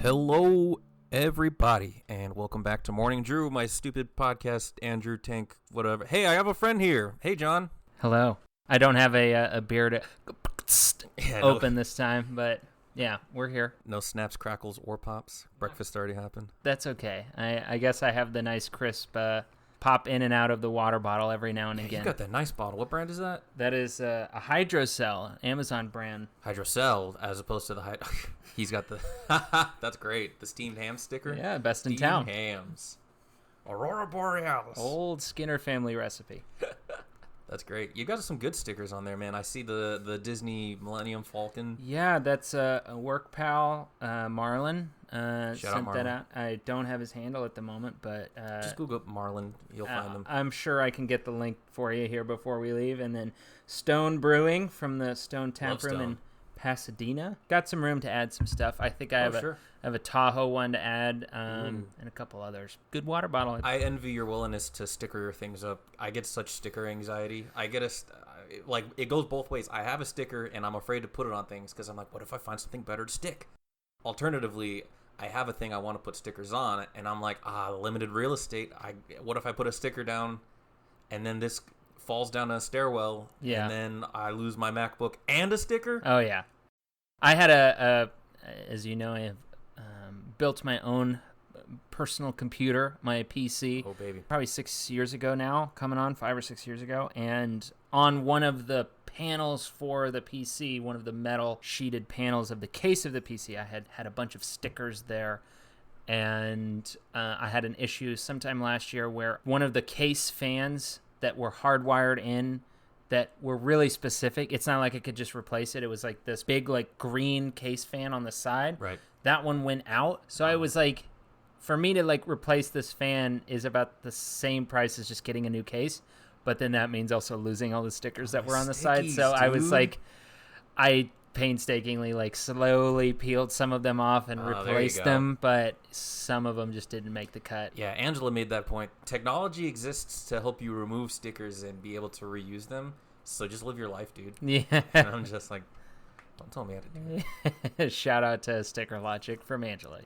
Hello, everybody, and welcome back to Morning Drew, my stupid podcast, Andrew Tank, whatever. Hey, I have a friend here. Hey, John. Hello. I don't have a beer to open this time, but yeah, we're here. No snaps, crackles, or pops. Breakfast already happened. That's okay. I guess I have the nice crisp pop in and out of the water bottle every now and again. You got that nice bottle. What brand is that? That is a Hydrocell, Amazon brand. Hydrocell, as opposed to the He's got the... That's great. The steamed ham sticker? Yeah, best in steamed town. Hams. Aurora Borealis. Old Skinner family recipe. That's great. You got some good stickers on there, man. I see the Disney Millennium Falcon. Yeah, that's a work pal, Marlon. Shout sent out Marlon. that out. I don't have his handle at the moment, but Just Google Marlon. You'll find him. I'm sure I can get the link for you here before we leave. And then Stone Brewing from the Stone Tap Room in Pasadena. Got some room to add some stuff. I think I have a Tahoe one to add, and a couple others. Good water bottle. I envy your willingness to sticker your things up. I get such sticker anxiety. I get it goes both ways. I have a sticker and I'm afraid to put it on things because I'm like, what if I find something better to stick? Alternatively, I have a thing I want to put stickers on and I'm like, limited real estate. What if I put a sticker down and then this falls down a stairwell and then I lose my MacBook and a sticker? Oh yeah. I had as you know, I have built my own personal computer, my PC. Oh baby. Probably 6 years ago now, coming on 5 or 6 years ago, and on one of the panels for the PC, one of the metal sheeted panels of the case of the PC, I had a bunch of stickers there. And I had an issue sometime last year where one of the case fans that were hardwired in that were really specific. It's not like I could just replace it. It was like this big like green case fan on the side. Right. That one went out. So I was like, for me to like replace this fan is about the same price as just getting a new case. But then that means also losing all the stickers that were on the side. So I was like, I painstakingly like slowly peeled some of them off and replaced them, but some of them just didn't make the cut. Yeah, Angela made that point. Technology exists to help you remove stickers and be able to reuse them, so just live your life, dude. Yeah. And I'm just like, don't tell me how to do it. Shout out to Sticker Logic from Angela.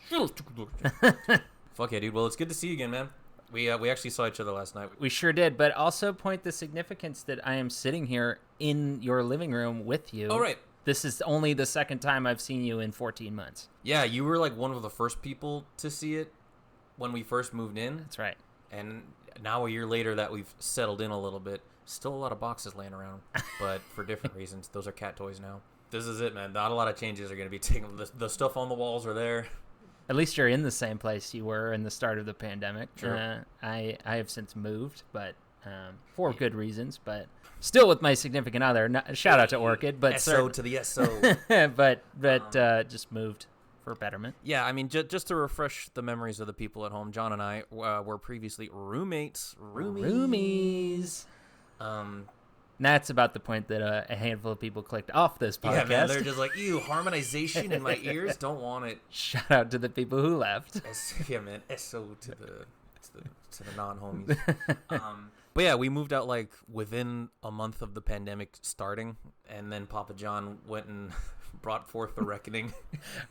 Fuck yeah, dude. Well, it's good to see you again, man. We actually saw each other last night. We sure did, but also point the significance that I am sitting here in your living room with you. Oh, right. This is only the second time I've seen you in 14 months. Yeah, you were like one of the first people to see it when we first moved in. That's right. And now a year later that we've settled in a little bit, still a lot of boxes laying around, but for different reasons. Those are cat toys now. This is it, man. Not a lot of changes are going to be taken. The stuff on the walls are there. At least you're in the same place you were in the start of the pandemic. Sure. I have since moved, but for good reasons, but still with my significant other. Shout out to Orchid, but SO to the SO. but just moved for betterment. Yeah, I mean, just to refresh the memories of the people at home, John and I were previously roomies. That's about the point that a handful of people clicked off this podcast. Yeah, man, they're just like, ew, harmonization in my ears, don't want it. Shout out to the people who left. Yeah, man, SO to the non-homies. But yeah, we moved out like within a month of the pandemic starting, and then Papa John went and brought forth the reckoning.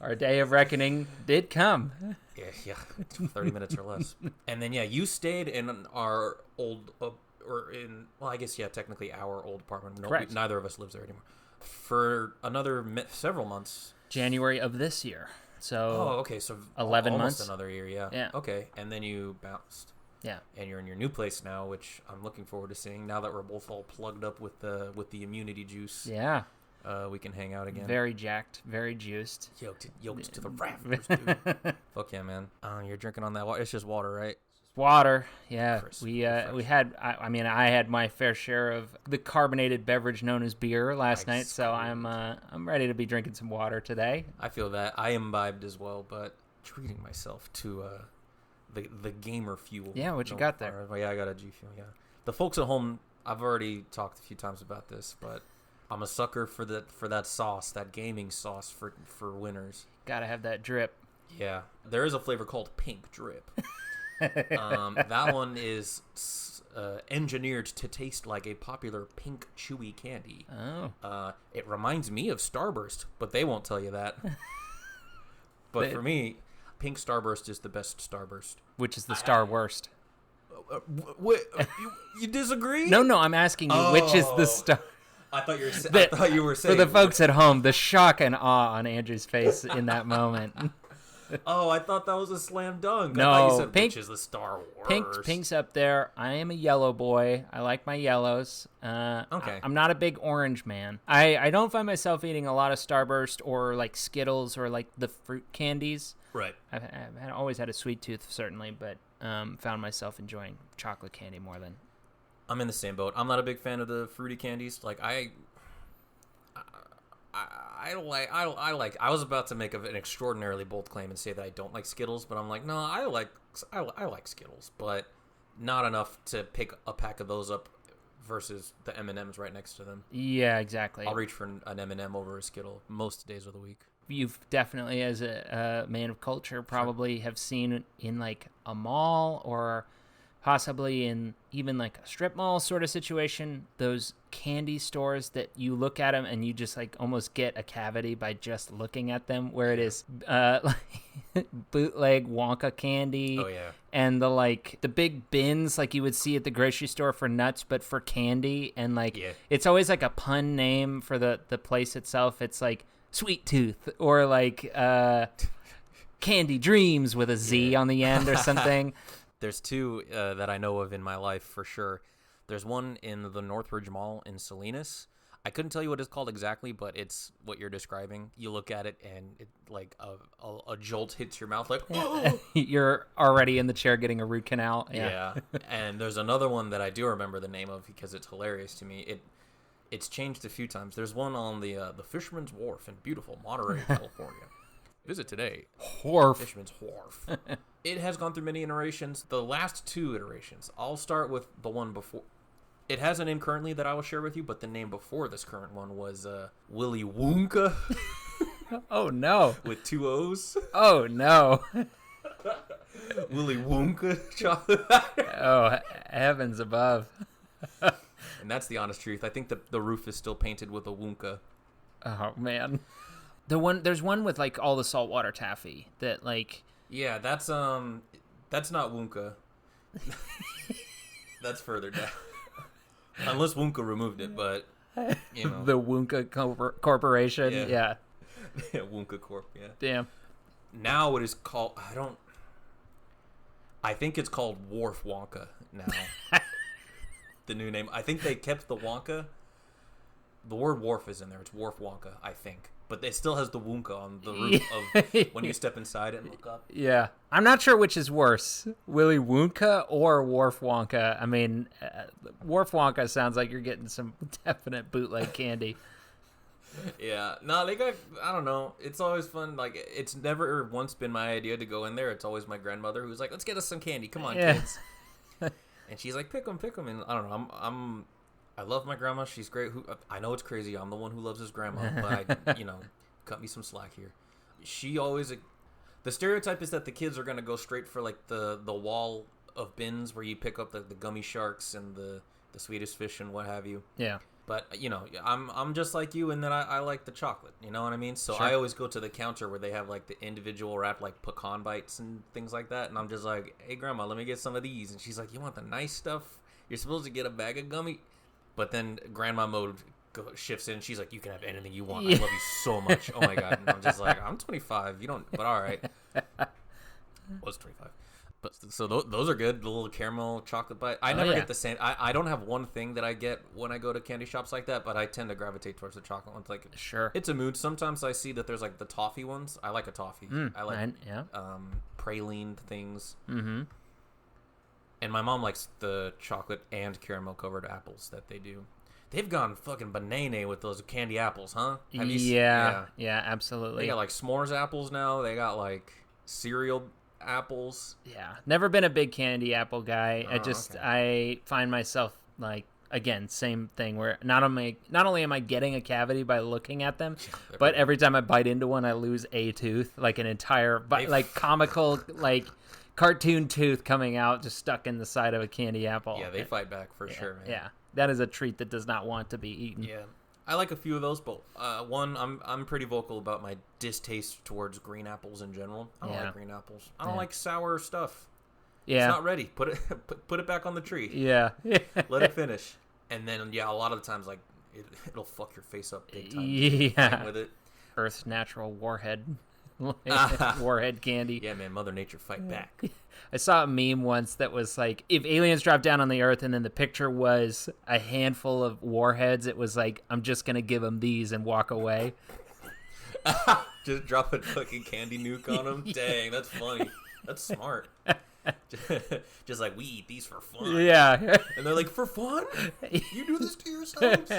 Our day of reckoning did come. Yeah, 30 minutes or less. And then, yeah, you stayed in our old, technically our old apartment. Correct. Neither of us lives there anymore. For another several months. January of this year. So okay, so 11 almost months. Another year, yeah. Yeah. Okay, and then you bounced. Yeah. And you're in your new place now, which I'm looking forward to seeing. Now that we're both all plugged up with the immunity juice. Yeah. We can hang out again. Very jacked, very juiced. Yoked to the rafters, dude. Fuck yeah, man. You're drinking on that water. It's just water, right? Water, yeah. Crisp, we had. I had my fair share of the carbonated beverage known as beer last night, so I'm ready to be drinking some water today. I feel that. I imbibed as well, but treating myself to the gamer fuel. Yeah, what you got there? Yeah, I got a G Fuel. Yeah, the folks at home. I've already talked a few times about this, but I'm a sucker for that sauce, that gaming sauce for winners. Gotta have that drip. Yeah, there is a flavor called Pink Drip. That one is engineered to taste like a popular pink chewy candy. Oh. It reminds me of Starburst, but they won't tell you that. But for me, pink Starburst is the best Starburst. Which is the Star Worst? What? You disagree? No, I'm asking you, which is the Star... I thought you were saying... For the folks at home, the shock and awe on Andrew's face in that moment. Oh, I thought that was a slam dunk. No, I thought you said pink, which is the Star Wars. Pink's up there. I am a yellow boy. I like my yellows. Okay. I'm not a big orange man. I don't find myself eating a lot of Starburst or like Skittles or like the fruit candies. Right. I've always had a sweet tooth, certainly, but found myself enjoying chocolate candy more than... I'm in the same boat. I'm not a big fan of the fruity candies. Like I was about to make an extraordinarily bold claim and say that I don't like Skittles, but I'm like, no, I like Skittles, but not enough to pick a pack of those up versus the M&Ms right next to them. Yeah, exactly. I'll reach for an M&M over a Skittle most days of the week. You've definitely, as a man of culture, probably have seen in like a mall or possibly in even like a strip mall sort of situation, those candy stores that you look at them and you just like almost get a cavity by just looking at them, where it is like bootleg Wonka candy. Oh yeah. And the big bins like you would see at the grocery store for nuts, but for candy. And like It's always like a pun name for the place itself. It's like Sweet Tooth or like Candy Dreams with a Z on the end or something. There's two that I know of in my life for sure. There's one in the Northridge Mall in Salinas. I couldn't tell you what it's called exactly, but it's what you're describing. You look at it and it like a jolt hits your mouth like, oh! You're already in the chair getting a root canal. Yeah. And there's another one that I do remember the name of because it's hilarious to me. It's changed a few times. There's one on the Fisherman's Wharf in beautiful Monterey, California. Visit today. Fisherman's Wharf. It has gone through many iterations. The last two iterations. I'll start with the one before. It has a name currently that I will share with you, but the name before this current one was Willy Wonka. Oh, no. With 2 O's. Oh, no. Willy Wonka chocolate. Oh, heavens above. And that's the honest truth. I think the roof is still painted with a Wonka. Oh, man. There's one with like all the saltwater taffy that like... Yeah, that's not Wonka. That's further down. Unless Wonka removed it, but you know. The Wonka Corporation. Yeah. Wonka Corp, yeah. Damn. Now it is called I think it's called Wharf Wonka now. The new name. I think they kept the Wonka. The word wharf is in there. It's Wharf Wonka, I think. But it still has the Wonka on the roof of when you step inside it and look up. Yeah. I'm not sure which is worse, Willy Wonka or Wharf Wonka. I mean, Wharf Wonka sounds like you're getting some definite bootleg candy. Yeah. No, they got, I don't know. It's always fun. Like, it's never once been my idea to go in there. It's always my grandmother who's like, let's get us some candy. Come on, kids. And she's like, pick them. And I don't know. I love my grandma. She's great. I know it's crazy. I'm the one who loves his grandma, but cut me some slack here. She always, the stereotype is that the kids are gonna go straight for like the wall of bins where you pick up the gummy sharks and the Swedish fish and what have you. Yeah. But I'm just like you in that I like the chocolate. You know what I mean? So sure. I always go to the counter where they have like the individual wrapped like pecan bites and things like that, and I'm just like, hey grandma, let me get some of these. And she's like, you want the nice stuff? You're supposed to get a bag of gummy. But then grandma mode shifts in. She's like, you can have anything you want. I love you so much. Oh, my God. And I'm just like, I'm 25. You don't, but all right. Was 25. But so those are good. The little caramel chocolate bite. I never get the same. I don't have one thing that I get when I go to candy shops like that, but I tend to gravitate towards the chocolate ones. Like, sure. It's a mood. Sometimes I see that there's like the toffee ones. I like a toffee. I like praline things. Mm-hmm. And my mom likes the chocolate and caramel covered apples that they do. They've gone fucking banana with those candy apples, huh? Have you yeah, absolutely. They got like s'mores apples now. They got like cereal apples. Yeah, never been a big candy apple guy. I find myself like, again, same thing where not only am I getting a cavity by looking at them, but every time I bite into one, I lose a tooth, like an entire like comical like. Cartoon tooth coming out, just stuck in the side of a candy apple. Yeah, they fight back for sure, man. Yeah, that is a treat that does not want to be eaten. Yeah, I like a few of those, but one, I'm pretty vocal about my distaste towards green apples in general. I don't like green apples. I don't like sour stuff. Yeah. It's not ready. Put it back on the tree. Yeah. Let it finish. And then, a lot of the times, like, it'll fuck your face up big time. Yeah. With it. Earth's natural warhead. Warhead candy. Yeah, man. Mother Nature, fight back. I saw a meme once that was like, if aliens dropped down on the Earth and then the picture was a handful of warheads, it was like, I'm just going to give them these and walk away. Just drop a fucking candy nuke on them? Dang, that's funny. That's smart. Just like, we eat these for fun. Yeah. And they're like, for fun? You do this to yourselves?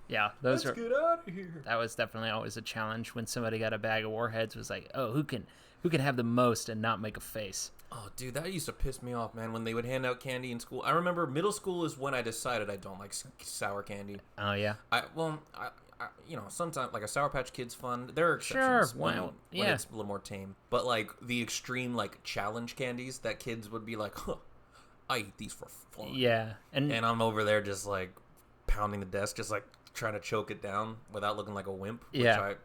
Yeah, let's get out of here. That was definitely always a challenge when somebody got a bag of warheads. Was like, oh, who can have the most and not make a face? Oh, dude, that used to piss me off, man. When they would hand out candy in school, I remember middle school is when I decided I don't like sour candy. Oh yeah. I sometimes like a Sour Patch Kid's fun. There are exceptions. Sure, when it's a little more tame. But like the extreme like challenge candies that kids would be like, huh, I eat these for fun. Yeah, and I'm over there just like pounding the desk, just like trying to choke it down without looking like a wimp. Which I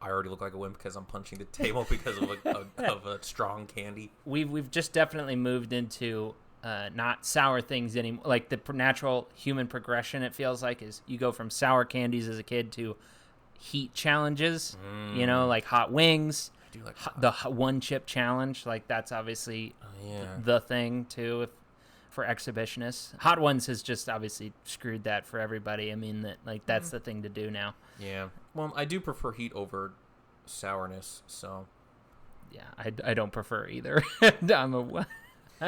already look like a wimp because I'm punching the table because of a strong candy. We've just definitely moved into not sour things anymore. Like the natural human progression, it feels like, is you go from sour candies as a kid to heat challenges. Like hot wings. I do like the one chip challenge. Like that's obviously the thing too. For exhibitionists, Hot Ones has just obviously screwed that for everybody. I mean, that's the thing to do now. Yeah. Well, I do prefer heat over sourness, so. Yeah, I don't prefer either.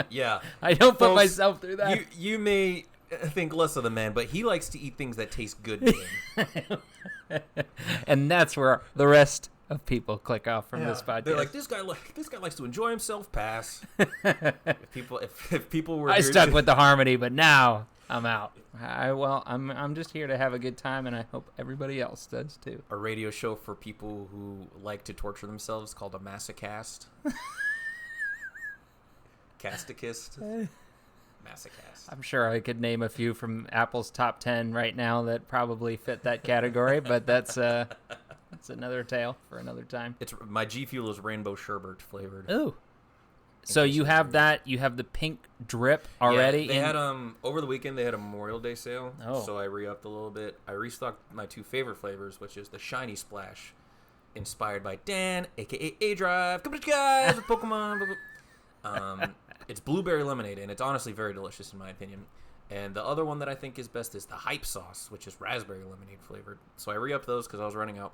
Yeah. I don't put myself through that. You may think less of the man, but he likes to eat things that taste good to him. And that's where the rest of people click off from this podcast. They're like, this guy likes to enjoy himself. Pass. if people were, I stuck with the harmony, but now I'm out. I'm just here to have a good time, and I hope everybody else does too. A radio show for people who like to torture themselves called a Maso-Cast. Casticist. Maso-Cast. I'm sure I could name a few from Apple's top 10 right now that probably fit that category, but that's another tale for another time. My G Fuel is rainbow sherbet flavored. Ooh. So you have that. You have the pink drip already. Yeah, they had over the weekend they had a Memorial Day sale. Oh. So I re-upped a little bit. I restocked my two favorite flavors, which is the Shiny Splash, inspired by Dan, aka A-Drive. Come on, guys, with Pokemon. It's blueberry lemonade, and it's honestly very delicious in my opinion. And the other one that I think is best is the Hype Sauce, which is raspberry lemonade flavored. So I re-upped those because I was running out.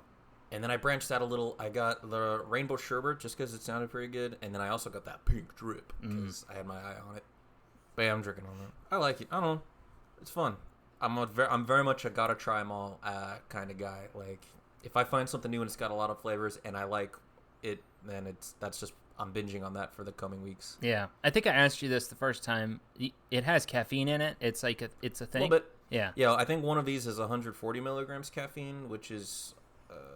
And then I branched out a little. I got the rainbow sherbet just because it sounded pretty good. And then I also got that pink drip because I had my eye on it. But yeah, I'm drinking on that. I like it. I don't know. It's fun. I'm very much a gotta try them all kind of guy. Like, if I find something new and it's got a lot of flavors and I like it, then I'm binging on that for the coming weeks. Yeah. I think I asked you this the first time. It has caffeine in it. It's like it's a thing. A little bit. Yeah. Yeah, I think one of these is 140 milligrams caffeine, which is...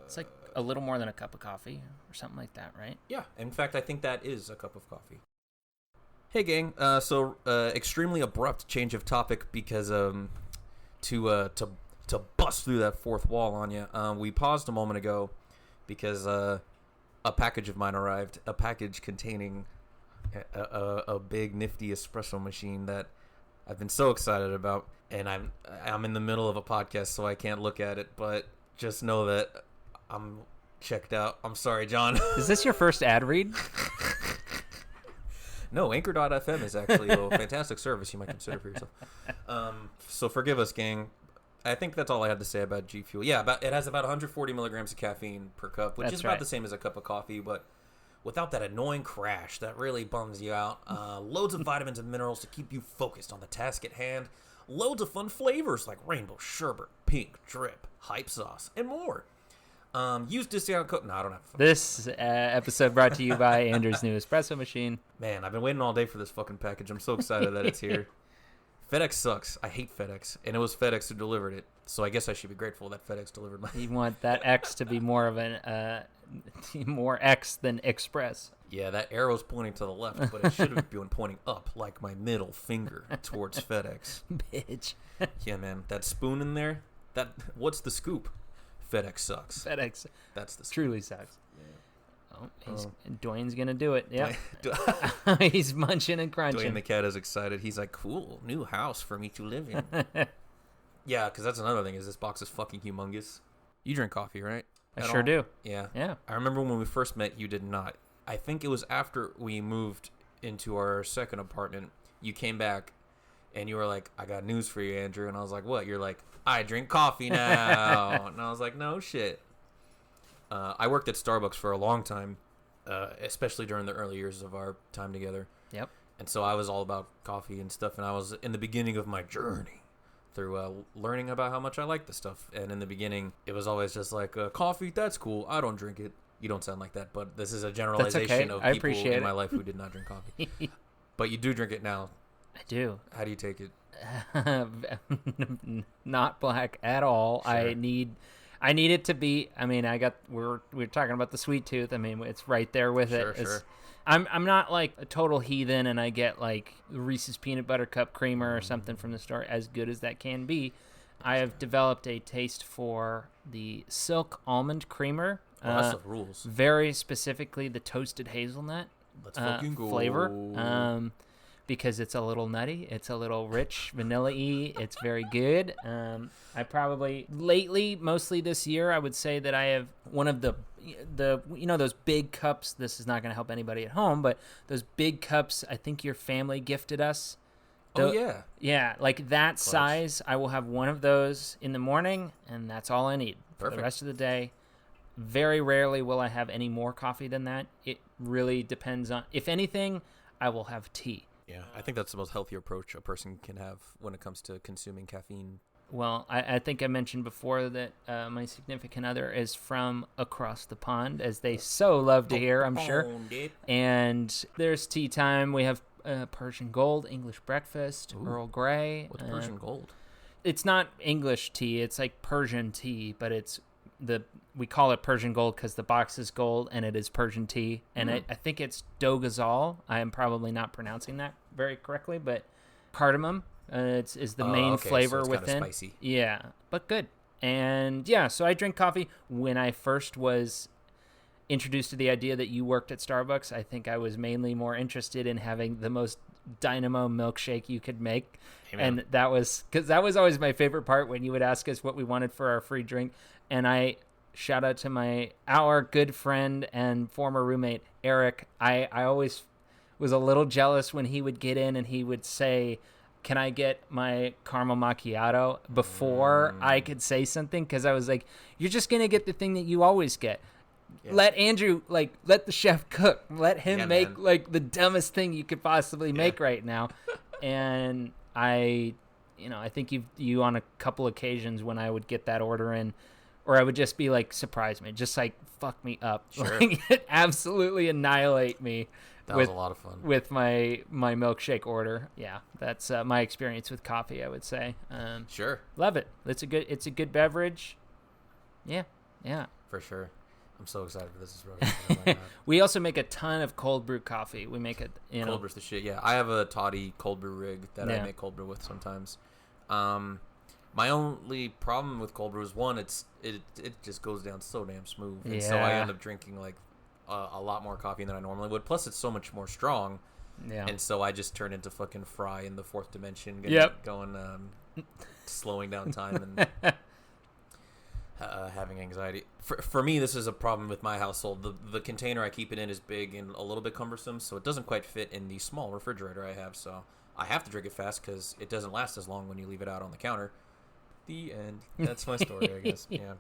it's like a little more than a cup of coffee or something like that, right? Yeah. In fact, I think that is a cup of coffee. Hey, gang. So extremely abrupt change of topic because to bust through that fourth wall on you, we paused a moment ago because a package of mine arrived. A package containing a big nifty espresso machine that I've been so excited about, and I'm in the middle of a podcast, so I can't look at it, but just know that I'm checked out. I'm sorry, John. Is this your first ad read? No, Anchor.fm is actually a fantastic service you might consider for yourself. So forgive us, gang. I think that's all I had to say about G Fuel. Yeah, it has about 140 milligrams of caffeine per cup, which is about the same as a cup of coffee, but without that annoying crash that really bums you out. Loads of vitamins and minerals to keep you focused on the task at hand. Loads of fun flavors like rainbow sherbet, pink drip, Hype Sauce, and more. Use discount code. No, I don't have fun. This episode brought to you by Andrew's new espresso machine. Man, I've been waiting all day for this fucking package. I'm so excited that it's here. FedEx sucks. I hate FedEx, and it was FedEx who delivered it. So I guess I should be grateful that FedEx delivered mine. You want that X to be more of an more X than Express. Yeah, that arrow's pointing to the left, but it should have been pointing up like my middle finger towards FedEx. Bitch. Yeah, man, that spoon in there. What's the scoop? FedEx sucks. FedEx. That's the scoop. Truly sucks. Yeah. Oh, Dwayne's gonna do it. Yeah. He's munching and crunching. Dwayne the cat is excited. He's like, cool, new house for me to live in. Yeah, because that's another thing, is this box is fucking humongous. You drink coffee, right? I sure do. Yeah. Yeah. I remember when we first met, you did not. I think it was after we moved into our second apartment, you came back and you were like, I got news for you, Andrew. And I was like, what? You're like, I drink coffee now. And I was like, no shit. I worked at Starbucks for a long time, especially during the early years of our time together. Yep. And so I was all about coffee and stuff. And I was in the beginning of my journey through learning about how much I like the stuff. And in the beginning, it was always just like, coffee, that's cool. I don't drink it. You don't sound like that, but this is a generalization of people in my life who did not drink coffee. But you do drink it now. I do. How do you take it? Not black at all. Sure. I need it to be. I mean, we're talking about the sweet tooth. I mean, it's right there with it. Sure. I'm not like a total heathen, and I get like Reese's peanut butter cup creamer or something from the store, as good as that can be. I have developed a taste for the Silk almond creamer. Well, that's the rules. Very specifically the toasted hazelnut flavor. Because it's a little nutty, it's a little rich, vanilla-y. It's very good. I probably lately, mostly this year, I would say that I have one of the those big cups. This is not going to help anybody at home, but those big cups. I think your family gifted us. Yeah, like that size. I will have one of those in the morning, and that's all I need for the rest of the day. Very rarely will I have any more coffee than that. It really depends on. If anything, I will have tea. Yeah, I think that's the most healthy approach a person can have when it comes to consuming caffeine. Well, I think I mentioned before that my significant other is from across the pond, as they so love to hear, I'm sure. And there's tea time. We have Persian Gold, English breakfast, Earl Grey. What's Persian Gold? It's not English tea. It's like Persian tea, but we call it Persian Gold because the box is gold and it is Persian tea. And I think it's Dogazal. I am probably not pronouncing that very correctly, but cardamom is the main flavor so it's within. Kind of spicy. Yeah, but good. And yeah, so I drink coffee. When I first was introduced to the idea that you worked at Starbucks, I think I was mainly more interested in having the most dynamo milkshake you could make. Amen. And that was always my favorite part, when you would ask us what we wanted for our free drink. And I shout out to our good friend and former roommate Eric. I always was a little jealous when he would get in and he would say, can I get my caramel macchiato before I could say something? Because I was like, you're just gonna get the thing that you always get. Yeah. Let Andrew, let the chef cook. Let him make the dumbest thing you could possibly make right now. And I think you on a couple occasions when I would get that order in, or I would just be like, surprise me, just like fuck me up, sure. Absolutely annihilate me. That was a lot of fun with my milkshake order. Yeah, that's my experience with coffee, I would say. Sure, love it. It's a good beverage. Yeah, for sure. I'm so excited for this. Oh my God. We also make a ton of cold brew coffee. We make it, cold brew's the shit. Yeah, I have a Toddy cold brew rig that I make cold brew with sometimes. My only problem with cold brew is one, it just goes down so damn smooth, and so I end up drinking a lot more coffee than I normally would. Plus, it's so much more strong. Yeah. And so I just turn into fucking Fry in the fourth dimension, going slowing down time and having anxiety. For me, this is a problem with my household. The container I keep it in is big and a little bit cumbersome, so it doesn't quite fit in the small refrigerator I have. So I have to drink it fast because it doesn't last as long when you leave it out on the counter. The end. That's my story, I guess. Yeah.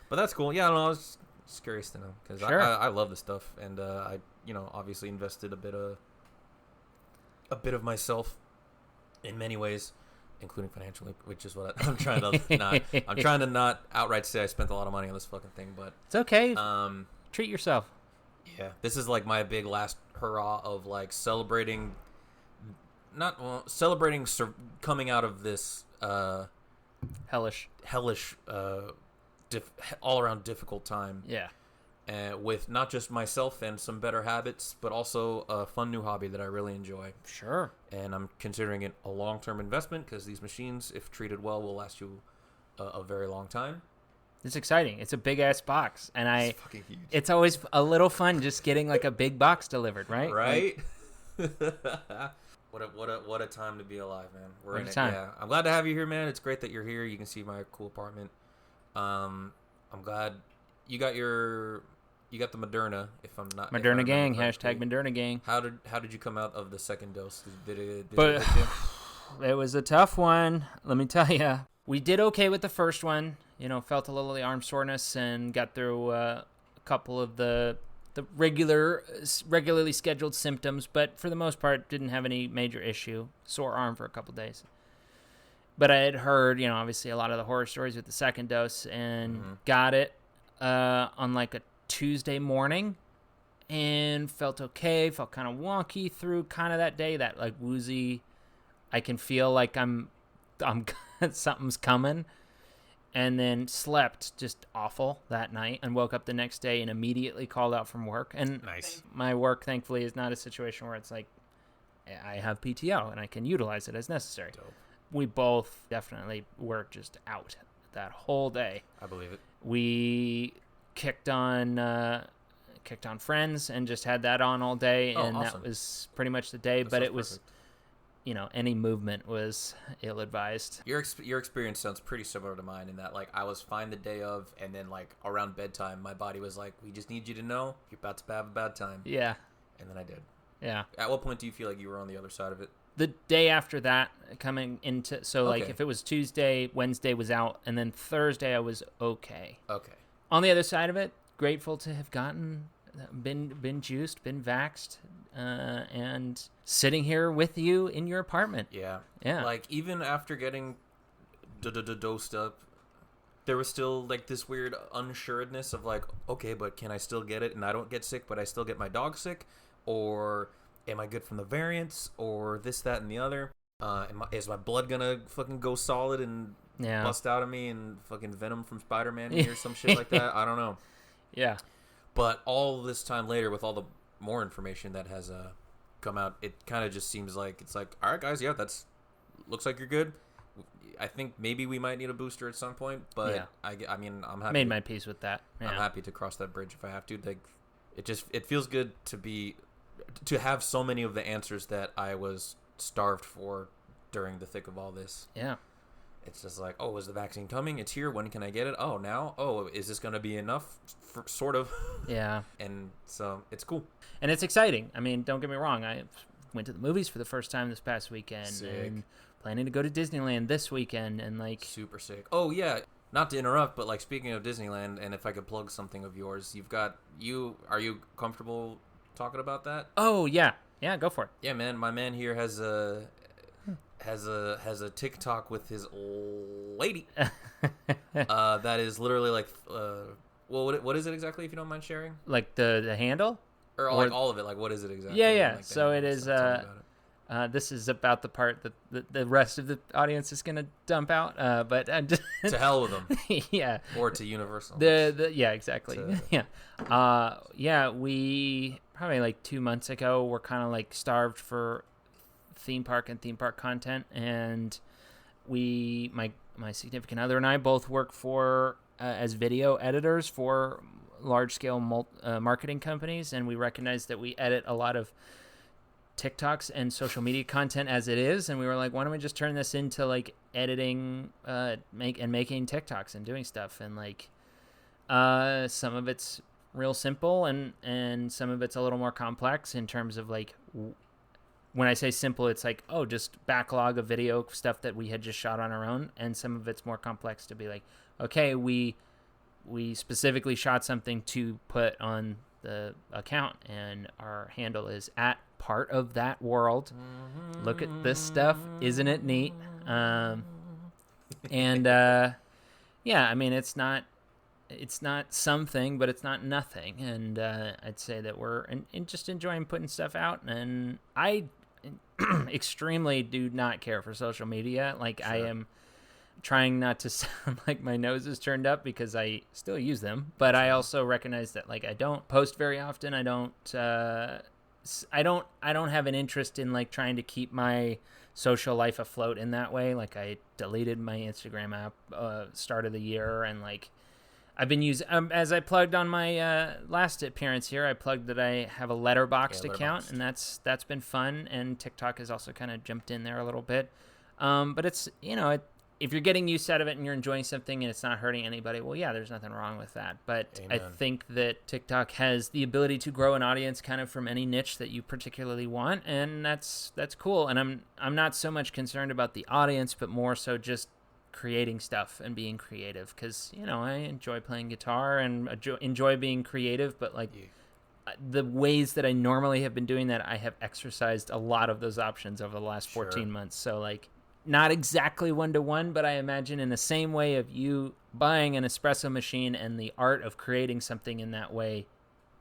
But that's cool. Yeah, I don't know. I was just curious to know because I love this stuff, and I obviously invested a bit of myself in many ways, including financially, which is what I'm trying to not. I'm trying to not outright say I spent a lot of money on this fucking thing, but it's okay. Treat yourself. Yeah, this is like my big last hurrah of celebrating coming out of this hellish all around difficult time. Yeah. With not just myself and some better habits, but also a fun new hobby that I really enjoy. Sure. And I'm considering it a long-term investment because these machines, if treated well, will last you a very long time. It's exciting. It's a big ass box, and It's fucking huge. it's always a little fun just getting like a big box delivered, right? Right. What a time to be alive, man. We're in it. Time. Yeah, I'm glad to have you here, man. It's great that you're here. You can see my cool apartment. I'm glad you got the Moderna. If I'm not Moderna gang, hashtag Moderna gang. How did you come out of the second dose? Did it But hit you? it was a tough one. Let me tell you. We did okay with the first one. Felt a little of the arm soreness and got through a couple of the regularly scheduled symptoms, but for the most part didn't have any major issue. Sore arm for a couple days. But I had heard, obviously a lot of the horror stories with the second dose, and got it on like a Tuesday morning, and felt okay. Felt kind of wonky through kind of that day, that like woozy. I can feel like I'm something's coming. And then slept just awful that night and woke up the next day and immediately called out from work. And Nice. My work, thankfully, is not a situation where it's like I have PTO and I can utilize it as necessary. Dope. We both definitely were just out that whole day. I believe it. We kicked on Friends and just had that on all day, and awesome. that was pretty much the day. That but sounds it was, perfect. Any movement was ill-advised. Your experience sounds pretty similar to mine in that, like, I was fine the day of, and then, like, around bedtime, my body was like, we just need you to know you're about to have a bad time. Yeah. And then I did. Yeah. At what point do you feel like you were on the other side of it? The day after that, coming into, so like Okay. if it was Tuesday, Wednesday was out, and then Thursday I was okay. Okay. On the other side of it, grateful to have been juiced, been vaxxed, and sitting here with you in your apartment. Yeah. Yeah. Like, even after getting dosed up, there was still, like, this weird unsureness of, like, okay, but can I still get it and I don't get sick, but I still get my dog sick? Or am I good from the variants? Or this, that, and the other? Is my blood gonna fucking go solid and bust out of me and fucking Venom from Spider-Man or some shit like that? I don't know. Yeah. But all this time later, with all the more information that has come out, it kind of just seems like it's like, all right, guys, yeah, looks like you're good. I think maybe we might need a booster at some point, but Yeah. I mean, I'm happy. Made my peace with that. Yeah. I'm happy to cross that bridge if I have to. Like, it feels good to have so many of the answers that I was starved for during the thick of all this. Yeah. It's just like, oh, is the vaccine coming? It's here. When can I get it? Oh, now? Oh, is this going to be enough? Sort of. Yeah. And so it's cool. And it's exciting. I mean, don't get me wrong. I went to the movies for the first time this past weekend. Sick. And planning to go to Disneyland this weekend. And like, Super sick. Oh, yeah. Not to interrupt, but like, speaking of Disneyland, and if I could plug something of yours, are you comfortable talking about that? oh yeah. Yeah, go for it. Yeah, man. My man here has a TikTok with his old lady. That is literally like, well, what is it exactly, if you don't mind sharing? Like the handle? Or like all of it, like what is it exactly? Yeah. Like So it is, Tell me about it. this is about the part that the rest of the audience is going to dump out. But I'm just, To hell with them. yeah. Or to Universal. Yeah, exactly. To- Yeah. We probably like 2 months ago were kind of like starved for theme park content, and my significant other and I both work for as video editors for large scale marketing companies, and we recognize that we edit a lot of TikToks and social media content as it is, and we were like, why don't we just turn this into like editing making TikToks and doing stuff, and like some of it's real simple and some of it's a little more complex in terms of like, when I say simple, it's like, oh, just backlog of video stuff that we had just shot on our own, and some of it's more complex to be like, okay, we specifically shot something to put on the account, and our handle is at part of that world. Look at this stuff, isn't it neat? Yeah, I mean, it's not something, but it's not nothing, and I'd say that we're just enjoying putting stuff out, and I extremely do not care for social media. Like, sure. I am trying not to sound like my nose is turned up because I still use them, but I also recognize that like I don't post very often. I don't have an interest in like trying to keep my social life afloat in that way. Like I deleted my Instagram app start of the year, and like I've been using as I plugged on my last appearance here. I plugged that I have a Letterboxd account, and that's been fun. And TikTok has also kind of jumped in there a little bit. But it's if you're getting use out of it and you're enjoying something and it's not hurting anybody, well, yeah, there's nothing wrong with that. But Amen. I think that TikTok has the ability to grow an audience kind of from any niche that you particularly want, and that's cool. And I'm not so much concerned about the audience, but more so just creating stuff and being creative, because I enjoy playing guitar and enjoy being creative, but like the ways that I normally have been doing that, I have exercised a lot of those options over the last 14 months. So like, not exactly one-to-one, but I imagine in the same way of you buying an espresso machine and the art of creating something in that way,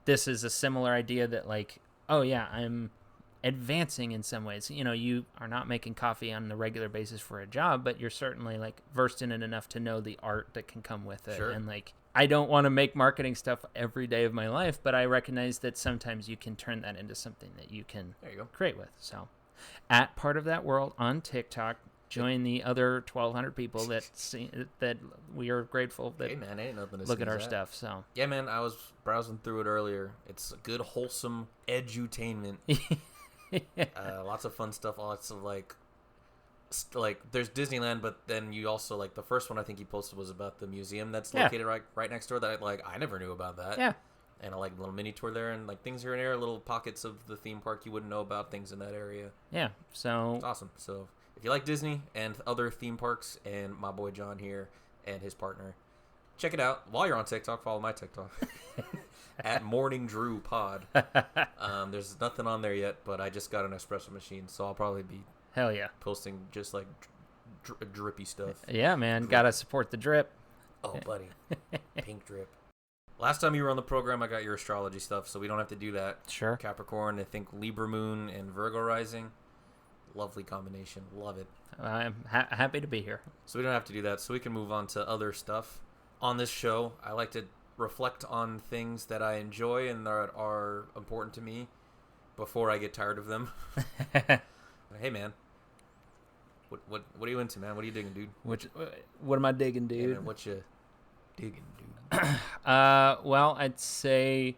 this is a similar idea that like, oh yeah, I'm advancing in some ways. You are not making coffee on a regular basis for a job, but you're certainly like versed in it enough to know the art that can come with it. Sure. And like, I don't want to make marketing stuff every day of my life, but I recognize that sometimes you can turn that into something that you can create with. So at Part of That World on TikTok, join the other 1,200 people that we are grateful that hey man, ain't nothing to look at our stuff. So yeah, man, I was browsing through it earlier. It's a good, wholesome edutainment. Lots of fun stuff. Lots of like there's Disneyland, but then you also like the first one I think you posted was about the museum that's located right next door. That I never knew about that. Yeah. And a little mini tour there, and like things here and there, little pockets of the theme park you wouldn't know about, things in that area. Yeah. So it's awesome. So if you like Disney and other theme parks, and my boy John here and his partner, check it out. While you're on TikTok, follow my TikTok at Morning Drew Pod. There's nothing on there yet, but I just got an espresso machine, so I'll probably be posting just like drippy stuff. Yeah, man, gotta support the drip. Oh, buddy, pink drip. Last time you were on the program, I got your astrology stuff, so we don't have to do that. Sure. Capricorn, I think Libra Moon and Virgo Rising. Lovely combination. Love it. I'm happy to be here. So we don't have to do that, so we can move on to other stuff. On this show, I like to reflect on things that I enjoy and that are important to me before I get tired of them. Hey, man. What are you into, man? What are you digging, dude? What am I digging, dude? Hey, man, what you digging, dude? Well, I'd say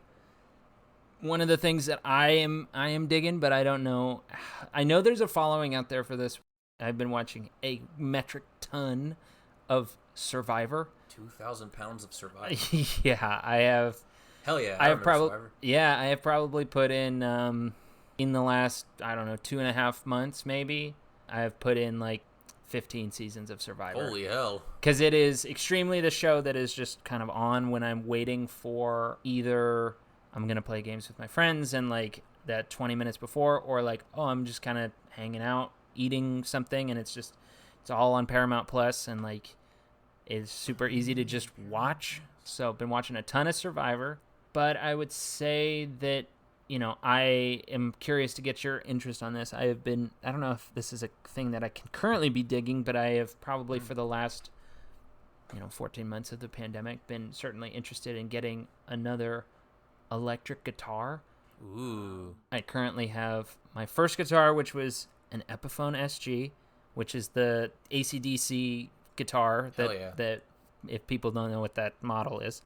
one of the things that I am digging, but I don't know. I know there's a following out there for this. I've been watching a metric ton of Survivor. 2,000 pounds of Survivor. Yeah, I have. Hell yeah! I have probably put in the last 2.5 months maybe. I have put in like 15 seasons of Survivor. Holy hell. Because it is extremely the show that is just kind of on when I'm waiting for either I'm going to play games with my friends and like that 20 minutes before, or like, oh, I'm just kind of hanging out, eating something, and it's all on Paramount Plus, and like it's super easy to just watch. So I've been watching a ton of Survivor, but I would say that, I am curious to get your interest on this. I don't know if this is a thing that I can currently be digging, but I have probably for the last, 14 months of the pandemic been certainly interested in getting another electric guitar. Ooh. I currently have my first guitar, which was an Epiphone SG, which is the AC/DC guitar that if people don't know what that model is.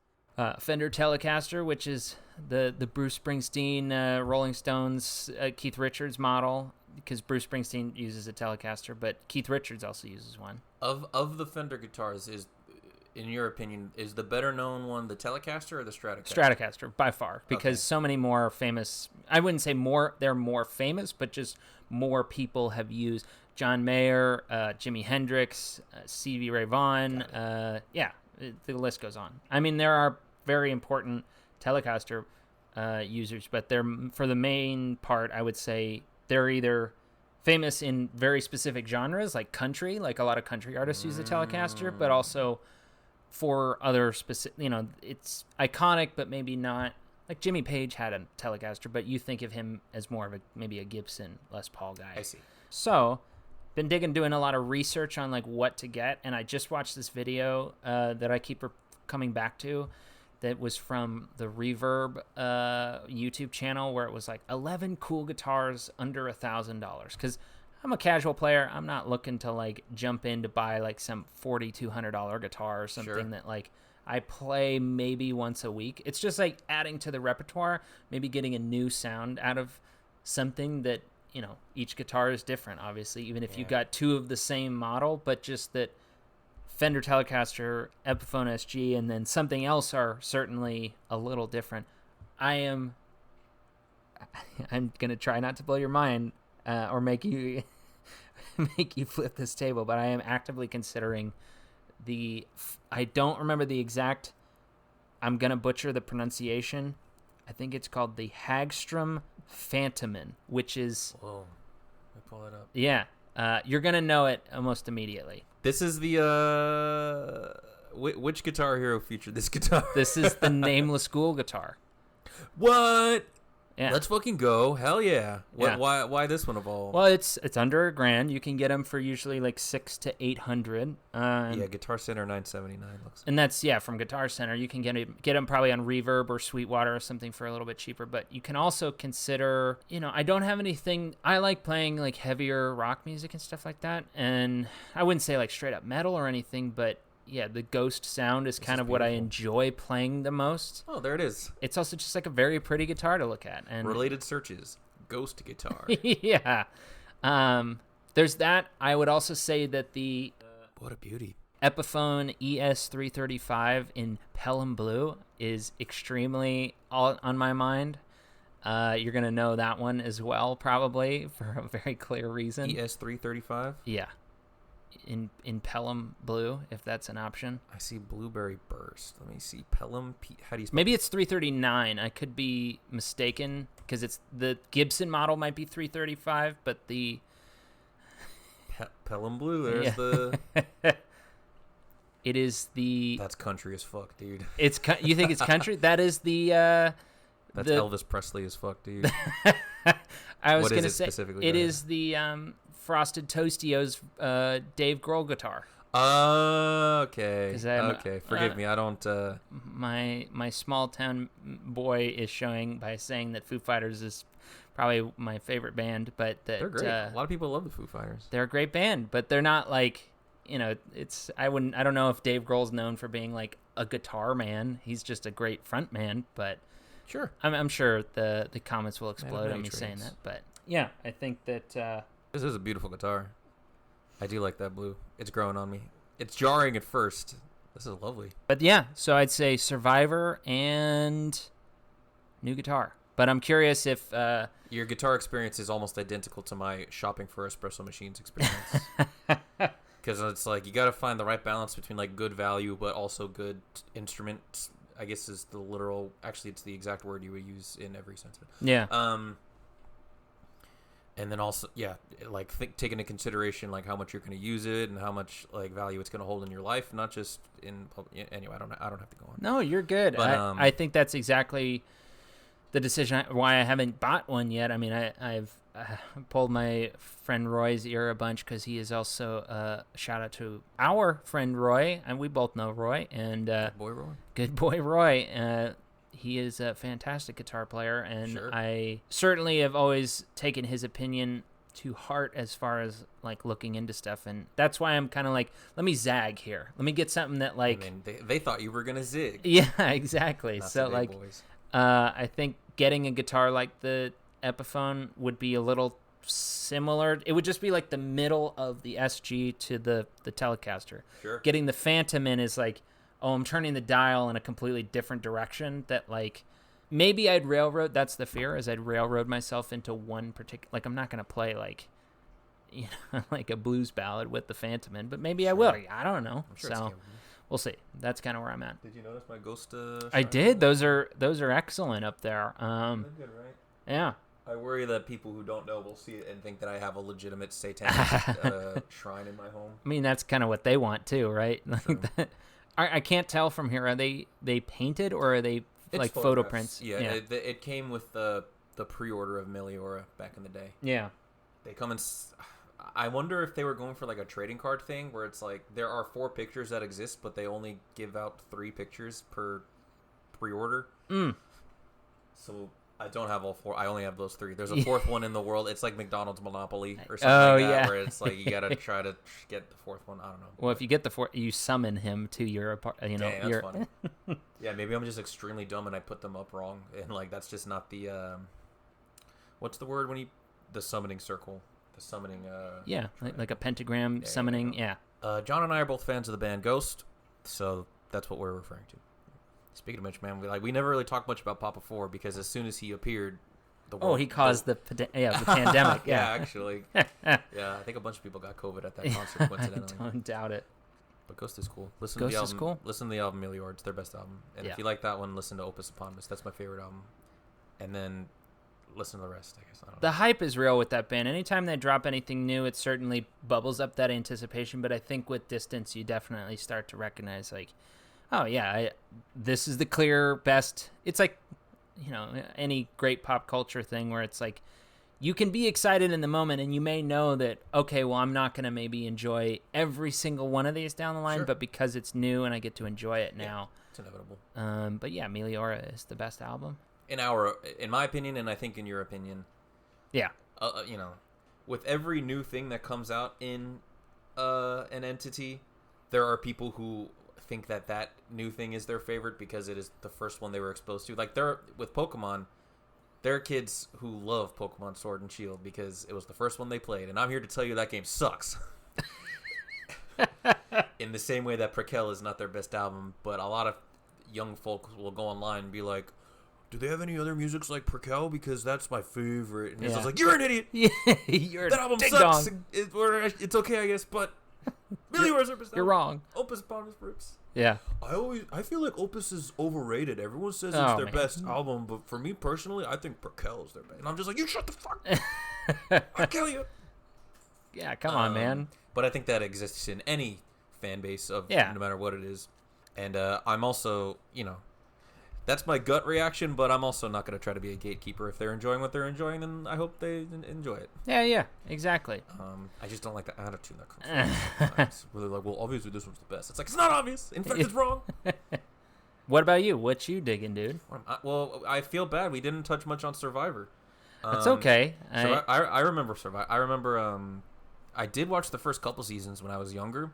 Fender Telecaster, which is the Bruce Springsteen, Rolling Stones, Keith Richards model, because Bruce Springsteen uses a Telecaster, but Keith Richards also uses one. Of the Fender guitars, in your opinion, is the better known one the Telecaster or the Stratocaster? Stratocaster, by far, because so many more famous, I wouldn't say they're more famous, but just more people have used John Mayer, Jimi Hendrix, Stevie Ray Vaughan, the list goes on. I mean, there are very important Telecaster users, but they're, for the main part, I would say they're either famous in very specific genres, like country, like a lot of country artists use the Telecaster, but also for other specific, it's iconic, but maybe not. Like Jimmy Page had a Telecaster, but you think of him as more of maybe a Gibson Les Paul guy. I see. So, been doing a lot of research on like what to get, and I just watched this video that I keep coming back to, that was from the Reverb YouTube channel, where it was like 11 cool guitars under $1,000. Because I'm a casual player. I'm not looking to like jump in to buy like some $4,200 guitar or something that like I play maybe once a week. It's just like adding to the repertoire, maybe getting a new sound out of something that, each guitar is different, obviously, even if you got two of the same model, but just that Fender Telecaster, Epiphone SG, and then something else are certainly a little different. I'm going to try not to blow your mind or make you flip this table, but I am actively considering I don't remember the exact, I'm going to butcher the pronunciation. I think it's called the Hagstrom Phantomin, which is... Whoa. Let me pull it up. Yeah. You're going to know it almost immediately. This is the... which Guitar Hero featured this guitar? This is the Nameless Ghoul guitar. What? Yeah. Let's fucking go. Hell yeah. Yeah. Why this one of all? Well, it's under $1,000. You can get them for usually like $600 to $800. Yeah, Guitar Center $979 looks. And that's from Guitar Center. You can get them probably on Reverb or Sweetwater or something for a little bit cheaper. But you can also consider, I don't have anything. I like playing like heavier rock music and stuff like that. And I wouldn't say like straight up metal or anything, but yeah, the Ghost sound is kind of what I enjoy playing the most. Oh, there it is. It's also just like a very pretty guitar to look at. And related searches, Ghost guitar. Yeah. There's that. I would also say that the what a beauty. Epiphone ES335 in Pelham Blue is extremely on my mind. You're going to know that one as well, probably, for a very clear reason. ES335? Yeah. In Pelham Blue, if that's an option. I see Blueberry Burst. Let me see. Pelham, how do you spell Maybe it's 339. I could be mistaken because it's the Gibson model might be 335, but the Pelham Blue, there's the... It is the... That's country as fuck, dude. You think it's country? That is the... That's Elvis Presley as fuck, dude. I was going to say, specifically? It is the Frosted Toastio's Dave Grohl guitar. Okay. Okay. Forgive me. I don't... My small town boy is showing by saying that Foo Fighters is probably my favorite band, but that they're great. A lot of people love the Foo Fighters. They're a great band, but they're not like, I don't know if Dave Grohl's known for being like a guitar man. He's just a great front man, but sure. I'm sure the comments will explode on me saying that, but yeah, I think that this is a beautiful guitar. I do like that blue. It's growing on me. It's jarring at first. This is lovely. But yeah, so I'd say Survivor and new guitar. But I'm curious if... your guitar experience is almost identical to my shopping for espresso machines experience. Because it's like, you got to find the right balance between like good value, but also good instrument, I guess is the literal... Actually, it's the exact word you would use in every sense. Yeah. And then also, yeah, like take into consideration like how much you're going to use it and how much like value it's going to hold in your life, not just in public. Anyway, I don't have to go on. No, you're good. But, I think that's exactly the decision why I haven't bought one yet. I mean, I've pulled my friend Roy's ear a bunch because he is also shout out to our friend Roy, and we both know Roy and Good boy Roy. He is a fantastic guitar player, and sure. I certainly have always taken his opinion to heart as far as like looking into stuff, and that's why I'm kind of like, let me zag here. Let me get something that like... I mean, they thought you were gonna zig. Yeah, exactly. Not so today, like, boys. I think getting a guitar like the Epiphone would be a little similar. It would just be like the middle of the SG to the Telecaster. Sure. Getting the Phantom in is like, oh, I'm turning the dial in a completely different direction that, like, maybe I'd railroad. That's the fear, is I'd railroad myself into one particular... Like, I'm not going to play, like, like a blues ballad with the Phantom in, but maybe I will. I don't know. I'm sure so we'll see. That's kind of where I'm at. Did you notice my Ghost? I did. Those are excellent up there. They're good, right? Yeah. I worry that people who don't know will see it and think that I have a legitimate satanic shrine in my home. I mean, that's kind of what they want, too, right? Like that. I can't tell from here. Are they painted or are they like photo prints? Yeah. It came with the pre-order of Meliora back in the day. Yeah. They come in... I wonder if they were going for like a trading card thing where it's like there are 4 pictures that exist, but they only give out 3 pictures per pre-order. Mm. So I don't have all 4. I only have those 3. There's a 4th one in the world. It's like McDonald's Monopoly or something like that, where it's like you gotta try to get the 4th one. I don't know. Well, if you get the 4th, you summon him to your Dang, that's funny. Yeah, maybe I'm just extremely dumb and I put them up wrong, and like that's just not the what's the word when the summoning circle, the summoning yeah, like a pentagram summoning. Yeah. John and I are both fans of the band Ghost, so that's what we're referring to. Speaking of which, man, we never really talked much about Papa 4 because as soon as he appeared, the world... Oh, he caused the pandemic. Yeah, actually. Yeah, I think a bunch of people got COVID at that concert, coincidentally. I don't doubt it. But Ghost is cool. Listen Ghost to the is album. cool. Listen to the album Melior. It's their best album. And if you like that one, listen to Opus Eponymous. That's my favorite album. And then listen to the rest, I guess. I don't know. The hype is real with that band. Anytime they drop anything new, it certainly bubbles up that anticipation. But I think with distance, you definitely start to recognize, like, oh, yeah, this is the clear best. It's like, any great pop culture thing where it's like you can be excited in the moment and you may know that, okay, well, I'm not going to maybe enjoy every single one of these down the line, but because it's new and I get to enjoy it now. It's inevitable. But yeah, Meliora is the best album. In my opinion, and I think in your opinion. Yeah. With every new thing that comes out in an entity, there are people who think that new thing is their favorite because it is the first one they were exposed to. Like with Pokemon, there are kids who love Pokemon Sword and Shield because it was the first one they played, and I'm here to tell you that game sucks. In the same way that Prequel is not their best album, but a lot of young folks will go online and be like, do they have any other musics like Prequel? Because that's my favorite. And it's just like, you're an idiot. You're that album sucks. It's okay, I guess, but Melior's their best album. You're wrong. Opus Eponymous Roots. Yeah. I feel like Opus is overrated. Everyone says it's their best album, but for me personally, I think Prequel is their best. And I'm just like, you shut the fuck up. I'll kill you. Yeah, come on, man. But I think that exists in any fan base of no matter what it is. And I'm also, that's my gut reaction, but I'm also not going to try to be a gatekeeper. If they're enjoying what they're enjoying, then I hope they enjoy it. Yeah, exactly. I just don't like the attitude that comes from it. It's really like, well, obviously this one's the best. It's like, it's not obvious. In fact, it's wrong. What about you? What you digging, dude? Well, I feel bad. We didn't touch much on Survivor. That's okay. I remember Survivor. I remember I did watch the first couple seasons when I was younger.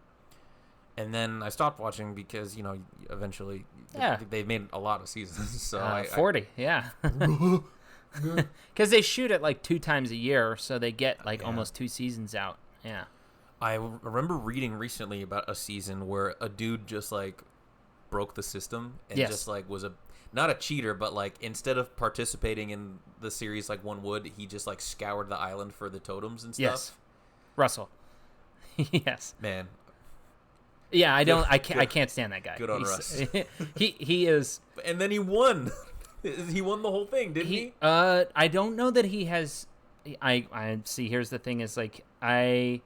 And then I stopped watching because, eventually they made a lot of seasons. So 40, yeah. Because they shoot it like 2 times a year, so they get like almost 2 seasons out. Yeah. I remember reading recently about a season where a dude just like broke the system and just like was not a cheater, but like instead of participating in the series like one would, he just like scoured the island for the totems and stuff. Yes. Russell. Yes. Man. Yeah, I can't stand that guy. Good on Russ. He is. And then he won. He won the whole thing, didn't he? I don't know that he has. I see. Here's the thing: is like I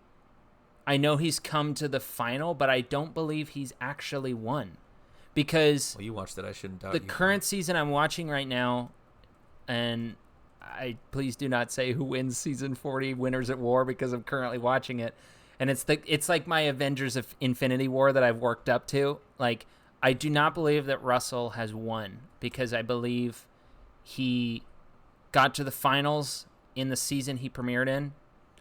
know he's come to the final, but I don't believe he's actually won because. Well, you watched it. I shouldn't doubt the current season I'm watching right now, and please do not say who wins season 40, Winners at War, because I'm currently watching it. And it's like my Avengers of Infinity War that I've worked up to. Like, I do not believe that Russell has won because I believe he got to the finals in the season he premiered in,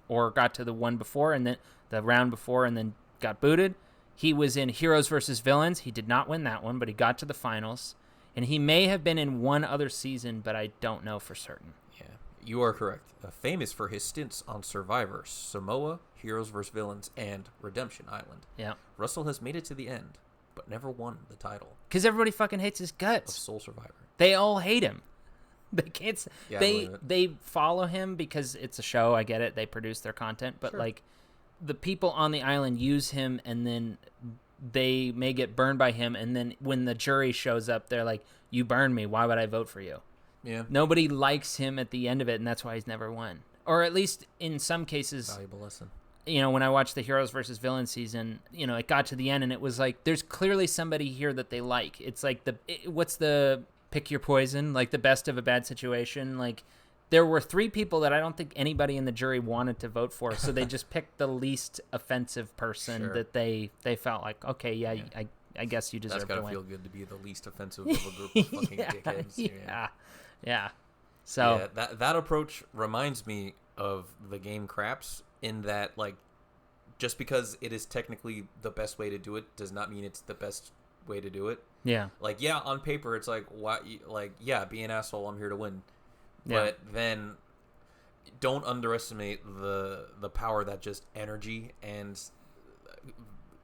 or got to the one before and then the round before and then got booted. He was in Heroes versus Villains. He did not win that one, but he got to the finals. And he may have been in one other season, but I don't know for certain. Yeah, you are correct. Famous for his stints on Survivor, Samoa, Heroes vs. Villains, and Redemption Island. Yeah. Russell has made it to the end, but never won the title. Because everybody fucking hates his guts. Of Soul Survivor. They all hate him. They can't. Yeah, they follow him because it's a show. I get it. They produce their content, but like the people on the island use him, and then they may get burned by him. And then when the jury shows up, they're like, "You burned me. Why would I vote for you?" Yeah. Nobody likes him at the end of it, and that's why he's never won. Or at least in some cases, valuable lesson. When I watched the Heroes versus Villains season, it got to the end and it was like, there's clearly somebody here that they like. It's like what's the pick your poison, like the best of a bad situation. Like there were 3 people that I don't think anybody in the jury wanted to vote for, so they just picked the least offensive person that they felt like, okay, yeah. I guess you deserve to win. That's gotta feel good to be the least offensive of a group of fucking dickheads. Yeah. So that approach reminds me of the game Craps in that, like, just because it is technically the best way to do it does not mean it's the best way to do it. yeah, Like, yeah, on paper it's like, why? Like, yeah, be an asshole. I'm here to win. Yeah. But then, don't underestimate the power that just energy and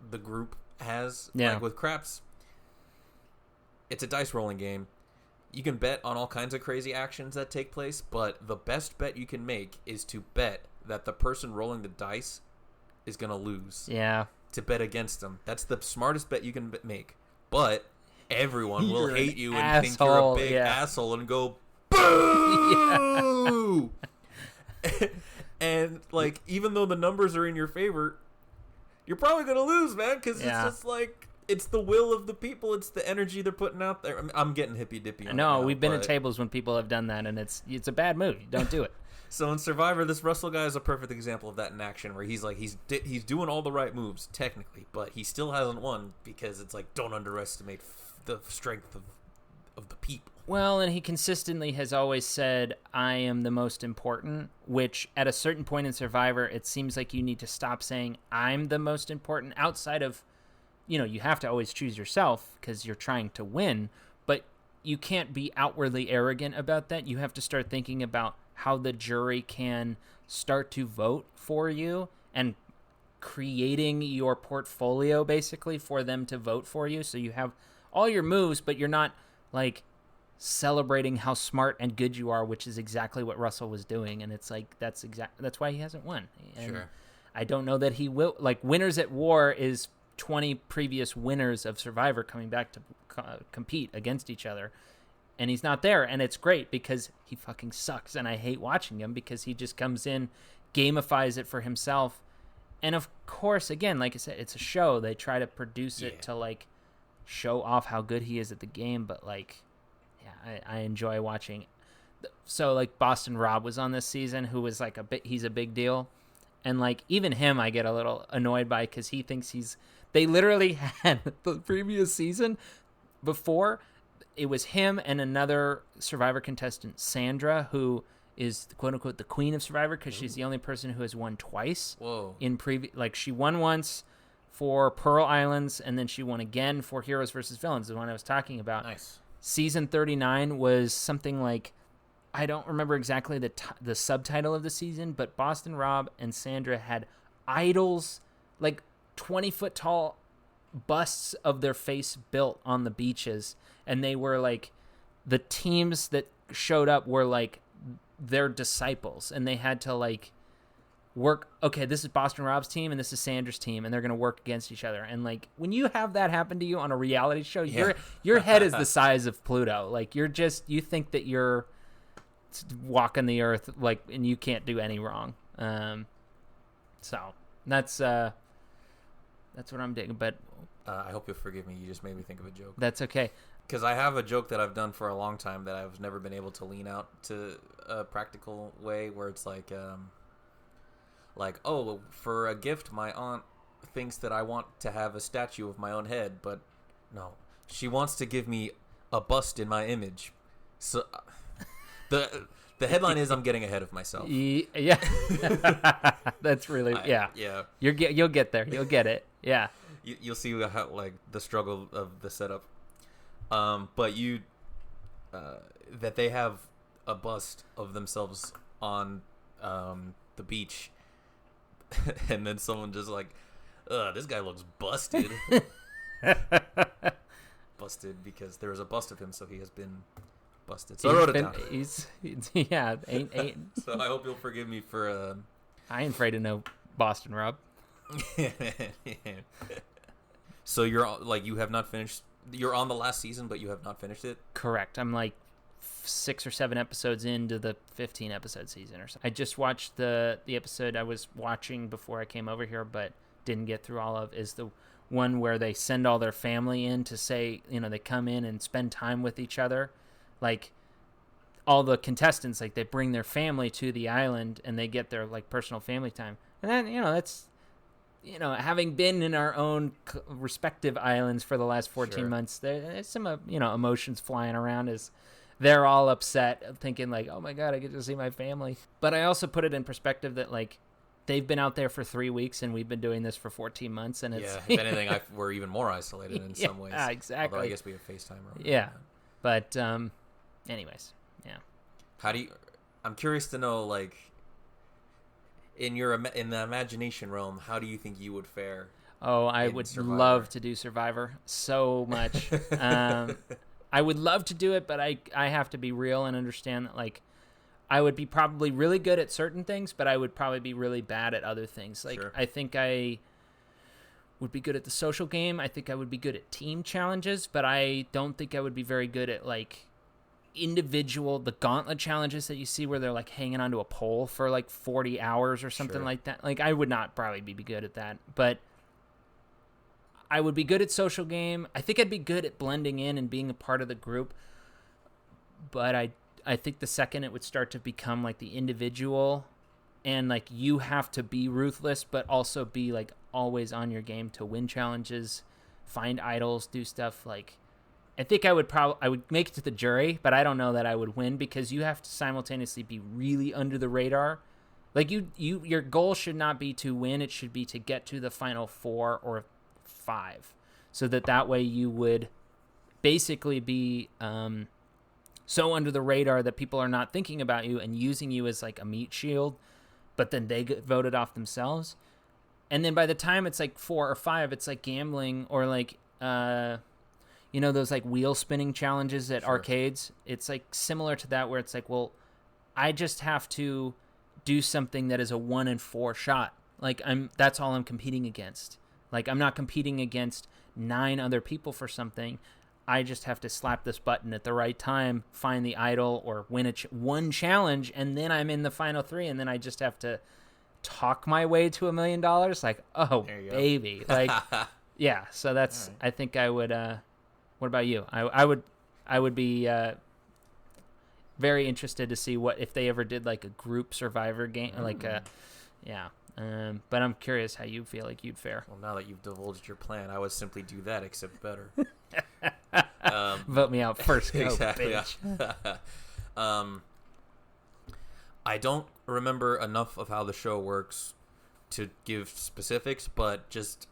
the group has. Yeah. Like with Craps, it's a dice rolling game. You can bet on all kinds of crazy actions that take place, but the best bet you can make is to bet that the person rolling the dice is going to lose. Yeah. To bet against them. That's the smartest bet you can make. But everyone will hate you and think you're a big asshole and go, boo! And, like, even though the numbers are in your favor, you're probably going to lose, man, because it's just like, it's the will of the people. It's the energy they're putting out there. I'm getting hippy-dippy. No, we've been at tables when people have done that, and it's a bad move. Don't do it. So in Survivor, this Russell guy is a perfect example of that in action, where he's like, he's doing all the right moves, technically, but he still hasn't won because it's like, don't underestimate the strength of the people. Well, and he consistently has always said, I am the most important, which at a certain point in Survivor, it seems like you need to stop saying, I'm the most important, outside of, you have to always choose yourself because you're trying to win, but you can't be outwardly arrogant about that. You have to start thinking about how the jury can start to vote for you and creating your portfolio, basically, for them to vote for you. So you have all your moves, but you're not, like, celebrating how smart and good you are, which is exactly what Russell was doing, and it's like that's why he hasn't won. And sure. I don't know that he will. Like, Winners at War is 20 previous winners of Survivor coming back to compete against each other, and he's not there, and it's great because he fucking sucks, and I hate watching him because he just comes in, gamifies it for himself, and of course, again, like I said, it's a show. They try to produce it to, like, show off how good he is at the game, but, like, I enjoy watching. So, like, Boston Rob was on this season, who was like he's a big deal, and, like, even him I get a little annoyed by because he thinks they literally had the previous season before, it was him and another Survivor contestant, Sandra, who is quote unquote the queen of Survivor because she's the only person who has won twice. Whoa. Like, she won once for Pearl Islands, and then she won again for Heroes versus Villains, the one I was talking about. Nice. Season 39 was something like, I don't remember exactly the subtitle of the season, but Boston Rob and Sandra had idols, like 20-foot tall busts of their face built on the beaches, and they were like, the teams that showed up were like their disciples, and they had to, like, work, okay, this is Boston Rob's team and this is Sandra's team, and they're going to work against each other. And, like, when you have that happen to you on a reality show, your head is the size of Pluto. Like, you think that you're walking the earth, like, and you can't do any wrong. So that's what I'm digging. But I hope you'll forgive me. You just made me think of a joke. That's okay. Because I have a joke that I've done for a long time that I've never been able to lean out to a practical way, where it's like, oh, for a gift, my aunt thinks that I want to have a statue of my own head, but no, she wants to give me a bust in my image. So the headline is I'm getting ahead of myself. Yeah, that's really yeah. You'll get there. You'll get it. Yeah, you'll see how, like, the struggle of the setup. But that they have a bust of themselves on the beach. And then someone just like, this guy looks busted. Busted because there was a bust of him, so he has been busted. So I wrote it down. Ain't. So I hope you'll forgive me for. I ain't afraid of no Boston Rob. So you have not finished. You're on the last season, but you have not finished it. Correct. I'm like 6 or 7 episodes into the 15 episode season or something. I just watched the episode I was watching before I came over here, but didn't get through all of, is the one where they send all their family in to say, they come in and spend time with each other. Like, all the contestants, like, they bring their family to the island and they get their, like, personal family time. And then, that's, having been in our own respective islands for the last 14 months, there's some, emotions flying around as they're all upset, thinking like, oh my God, I get to see my family. But I also put it in perspective that like they've been out there for 3 weeks and we've been doing this for 14 months. And it's, if anything, we're even more isolated in some ways. Exactly. Although I guess we have FaceTime. Yeah. But anyways, yeah. I'm curious to know, like, in the imagination realm, how do you think you would fare? Oh, I would love to do Survivor so much. I would love to do it, but I have to be real and understand that, like, I would be probably really good at certain things, but I would probably be really bad at other things. Like, sure. I think I would be good at the social game. I think I would be good at team challenges, but I don't think I would be very good at, like, the gauntlet challenges that you see where they're, like, hanging onto a pole for, like, 40 hours or something like that. Like, I would not probably be good at that, but I would be good at social game. I think I'd be good at blending in and being a part of the group, but I think the second it would start to become like the individual and like you have to be ruthless, but also be like always on your game to win challenges, find idols, do stuff. Like, I think I would make it to the jury, but I don't know that I would win because you have to simultaneously be really under the radar. Like your goal should not be to win. It should be to get to the final 4 or 5 so that way you would basically be, so under the radar that people are not thinking about you and using you as like a meat shield, but then they get voted off themselves. And then by the time it's like 4 or 5, it's like gambling or like, those like wheel spinning challenges at arcades. It's like similar to that where it's like, well, I just have to do something that is a 1 in 4 shot. Like that's all I'm competing against. Like I'm not competing against 9 other people for something. I just have to slap this button at the right time, find the idol, or win one challenge, and then I'm in the final 3, and then I just have to talk my way to $1 million. Like, oh, baby. Like, yeah, so that's, right. I think I would, what about you? I would be very interested to see if they ever did, like, a group Survivor game, like a, yeah. But I'm curious how you feel like you'd fare. Well, now that you've divulged your plan, I would simply do that, except better. Vote me out first, go, exactly. bitch. I don't remember enough of how the show works to give specifics, but just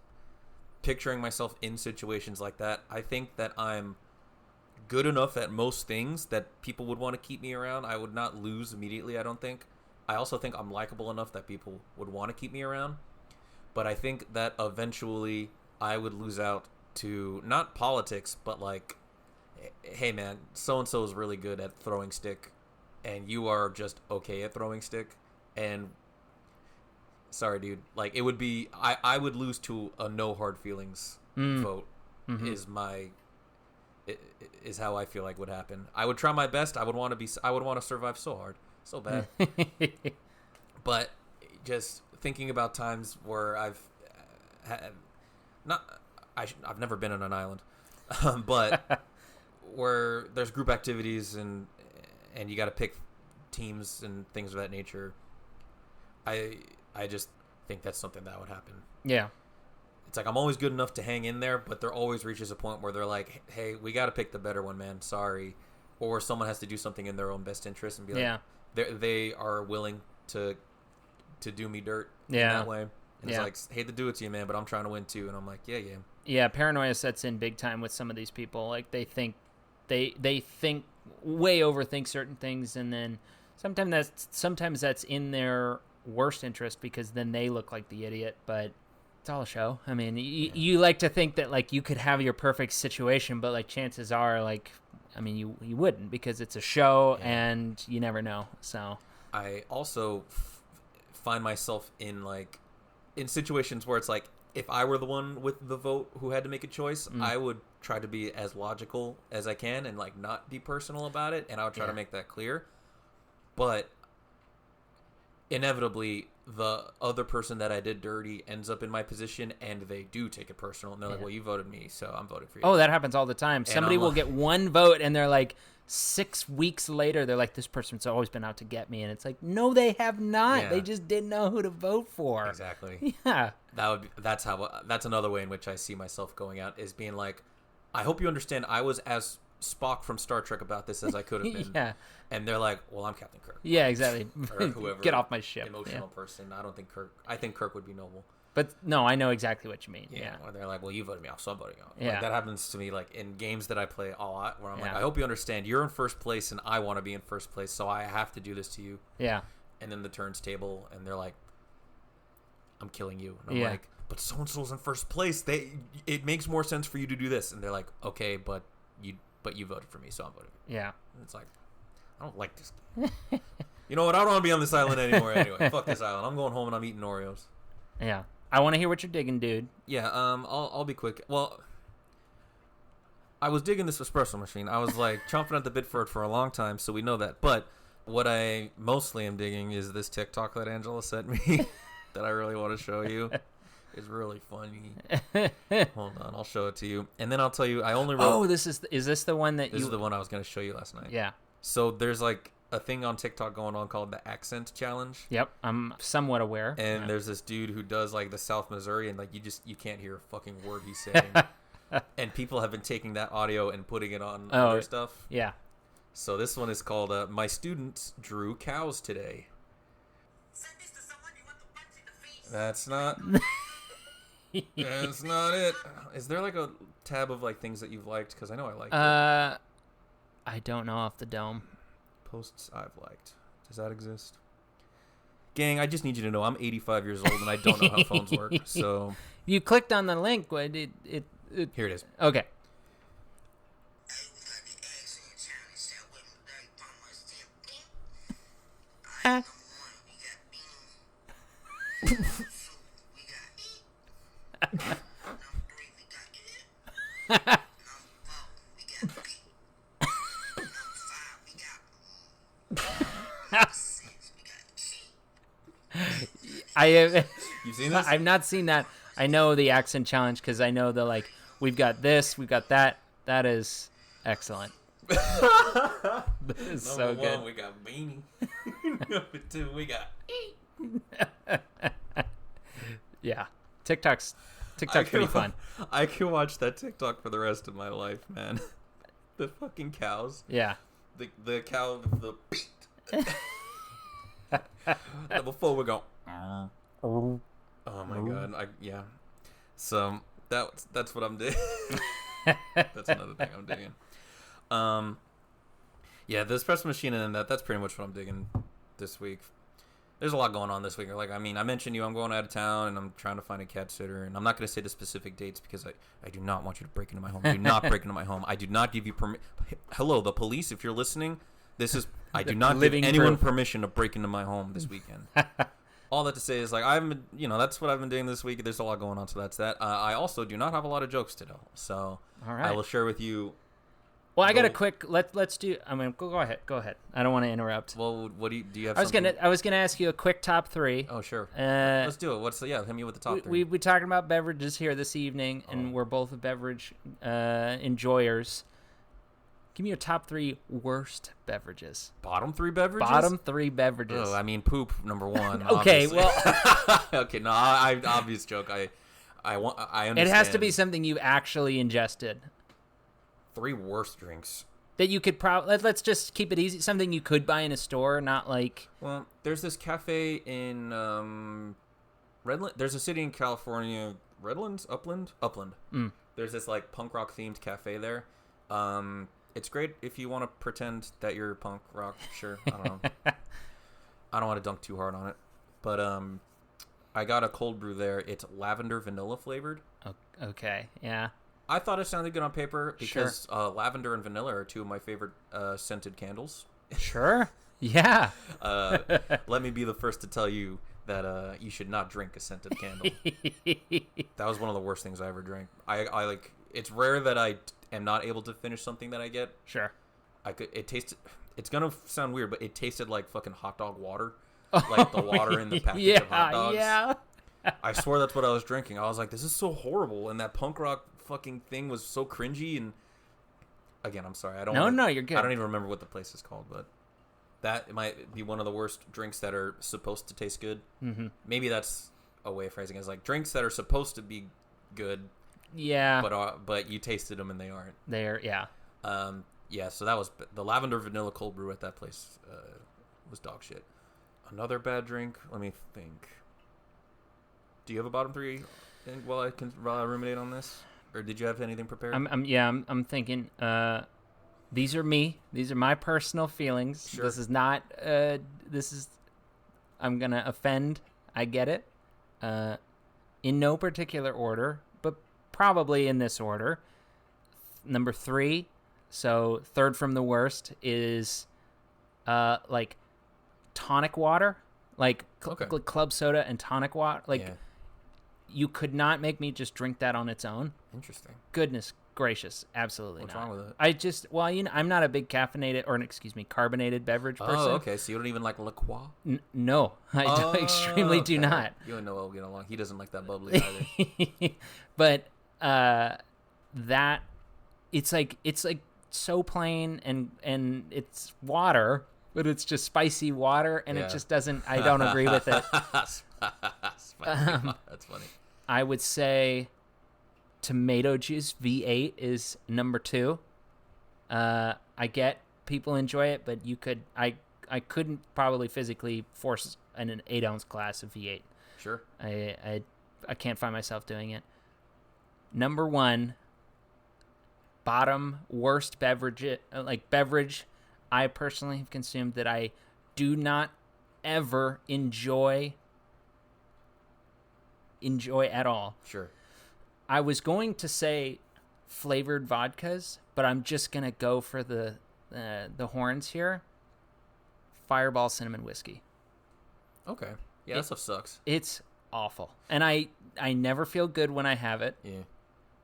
picturing myself in situations like that, I think that I'm good enough at most things that people would want to keep me around. I would not lose immediately, I don't think. I also think I'm likable enough that people would want to keep me around. But I think that eventually I would lose out to not politics, but like, hey man, so-and-so is really good at throwing stick and you are just okay at throwing stick. And sorry, dude, like it would be, I would lose to a no hard feelings vote is how I feel like would happen. I would try my best. I would want to survive so hard. So bad. But just thinking about times where I've never been on an island, but where there's group activities and you got to pick teams and things of that nature. I just think that's something that would happen. Yeah. It's like I'm always good enough to hang in there, but there always reaches a point where they're like, hey, we got to pick the better one, man. Sorry. Or someone has to do something in their own best interest and be like, they are willing to do me dirt in that way. And it's like, hate to do it to you, man, but I'm trying to win too. And I'm like, yeah. Yeah, paranoia sets in big time with some of these people. Like they think way overthink certain things, and then sometimes that's in their worst interest because then they look like the idiot. But it's all a show. I mean, you like to think that like you could have your perfect situation, but like chances are like, I mean, you wouldn't because it's a show and you never know. So I also find myself in situations where it's like, if I were the one with the vote who had to make a choice, I would try to be as logical as I can and like not be personal about it. And I would try to make that clear. But inevitably, the other person that I did dirty ends up in my position and they do take it personal. And they're like, well, you voted me, so I'm voting for you. Oh, that happens all the time. And somebody will get one vote and they're like, 6 weeks later, they're like, this person's always been out to get me. And it's like, no, they have not. Yeah. They just didn't know who to vote for. Exactly. Yeah. That's another way in which I see myself going out, is being like, I hope you understand I was as Spock from Star Trek about this as I could have been. Yeah. And they're like, well, I'm Captain Kirk. Yeah, exactly. Or whoever. Get off my ship. Emotional person. I think Kirk would be noble. But no, I know exactly what you mean. Yeah. Or they're like, well, you voted me off, so I'm voting you off. Yeah. Like, that happens to me like in games that I play a lot where I'm like, Yeah. I hope you understand you're in first place and I want to be in first place, so I have to do this to you. Yeah. And then the turns table and they're like, I'm killing you. And I'm Yeah. like, but so-and-so's in first place. It makes more sense for you to do this. And they're like, okay, but you voted for me, so I'm voting. Yeah. And it's like, I don't like this game. You know what? I don't want to be on this island anymore anyway. Fuck this island. I'm going home and I'm eating Oreos. Yeah. I want to hear what you're digging, dude. Yeah, I'll be quick. Well, I was digging this espresso machine. I was like chomping at the bit for it for a long time, so we know that. But what I mostly am digging is this TikTok that Angela sent me that I really want to show you. It's really funny. Hold on, I'll show it to you, and then I'll tell you. I only wrote. Oh, is this the one that This is the one I was going to show you last night. Yeah. So there's like a thing on TikTok going on called the accent challenge. Yep, I'm somewhat aware. And there's this dude who does like the South Missouri, and like you can't hear a fucking word he's saying. And people have been taking that audio and putting it on other stuff. Yeah. So this one is called "My Students Drew Cows Today." Send this to someone you want to punch in the face. That's not. That's not it. Is there like a tab of like things that you've liked? Because I know I liked it. I don't know off the dome. Posts I've liked. Does that exist? Gang, I just need you to know I'm 85 years old and I don't know how phones work. So You clicked on the link. What it here it is. Okay. Hey, we got the accent challenge that went very famous Tintin. Huh? Number one, we got bean. Number two, we got eat. Number three, we got it. Number four, we got beat. Number five, we got number six, we got cheat. I have. You've seen this? I've not seen that. I know the accent challenge because I know the like we've got this, we've got that. That is excellent. That is so Number good. one, we got beanie. Number two, we got Yeah, TikTok's pretty fun. I can watch that TikTok for the rest of my life, man. The fucking cows. Yeah. The cow with the beat. Number four, we go. Oh my god! Yeah. So that's what I'm digging. That's another thing I'm digging. Yeah, the espresso machine and that's pretty much what I'm digging this week. There's a lot going on this week. Like, I mean, I mentioned you. I'm going out of town and I'm trying to find a cat sitter. And I'm not going to say the specific dates because I do not want you to break into my home. Do not break into my home. I do not give you permission. Hello, the police, if you're listening. I do not give anyone permission to break into my home this weekend. All that to say is, like, that's what I've been doing this week. There's a lot going on, so that's that. I also do not have a lot of jokes to tell, so All right. I will share with you. Well, I got a quick. Let's do. I mean, go ahead. Go ahead. I don't want to interrupt. Well, what do you have? I was gonna ask you a quick top three. Oh, sure. Let's do it. Hit me with the top three. We're talking about beverages here this evening, and we're both beverage enjoyers. Give me your top three worst beverages. Bottom three beverages? Bottom three beverages. Oh, I mean, poop, number one. Okay, obviously. well. Okay, no, obvious joke. I understand. It has to be something you actually ingested. Three worst drinks. That you could probably... Let's just keep it easy. Something you could buy in a store, not like... Well, there's this cafe in Redland. There's a city in California, Redlands? Upland. Mm. There's this, like, punk rock themed cafe there. It's great if you want to pretend that you're punk rock. Sure, I don't know. I don't want to dunk too hard on it. But I got a cold brew there. It's lavender vanilla flavored. Okay, yeah. I thought it sounded good on paper because lavender and vanilla are two of my favorite scented candles. Sure, yeah. Let me be the first to tell you that you should not drink a scented candle. That was one of the worst things I ever drank. I like. It's rare that I am not able to finish something that I get. Sure. It tasted. It's gonna sound weird, but it tasted like fucking hot dog water, like the water in the package of hot dogs. Yeah. I swear that's what I was drinking. I was like, this is so horrible, and that punk rock fucking thing was so cringy. And again, I'm sorry. No, you're good. I don't even remember what the place is called, but that might be one of the worst drinks that are supposed to taste good. Mm-hmm. Maybe that's a way of phrasing it. It's like drinks that are supposed to be good. Yeah. But you tasted them and they aren't. There, yeah. Yeah, so that was the lavender vanilla cold brew at that place was dog shit. Another bad drink. Let me think. Do you have a bottom three while I ruminate on this, or did you have anything prepared? I'm thinking. These are me. These are my personal feelings. Sure. This is not. I'm gonna offend. I get it. In no particular order, but probably in this order. Number 3. So third from the worst is like tonic water, like club soda and tonic water. Like you could not make me just drink that on its own. Interesting. Goodness gracious, absolutely What's not. wrong with it? I just I'm not a big carbonated beverage person. Oh, okay. So you don't even like La Croix? No, I extremely do not. You and Noel will get along. He doesn't like that bubbly either. But that it's like so plain and it's water, but it's just spicy water, and it just doesn't. I don't agree with it. That's funny. I would say tomato juice V8 is number 2. I get people enjoy it, but I couldn't probably physically force an 8-ounce glass of V8. Sure. I can't find myself doing it. Number 1, bottom worst beverage I personally have consumed that I do not ever enjoy at all. Sure. I was going to say flavored vodkas, but I'm just gonna go for the horns here. Fireball cinnamon whiskey. Okay. Yeah, that stuff sucks. It's awful, and I never feel good when I have it. Yeah.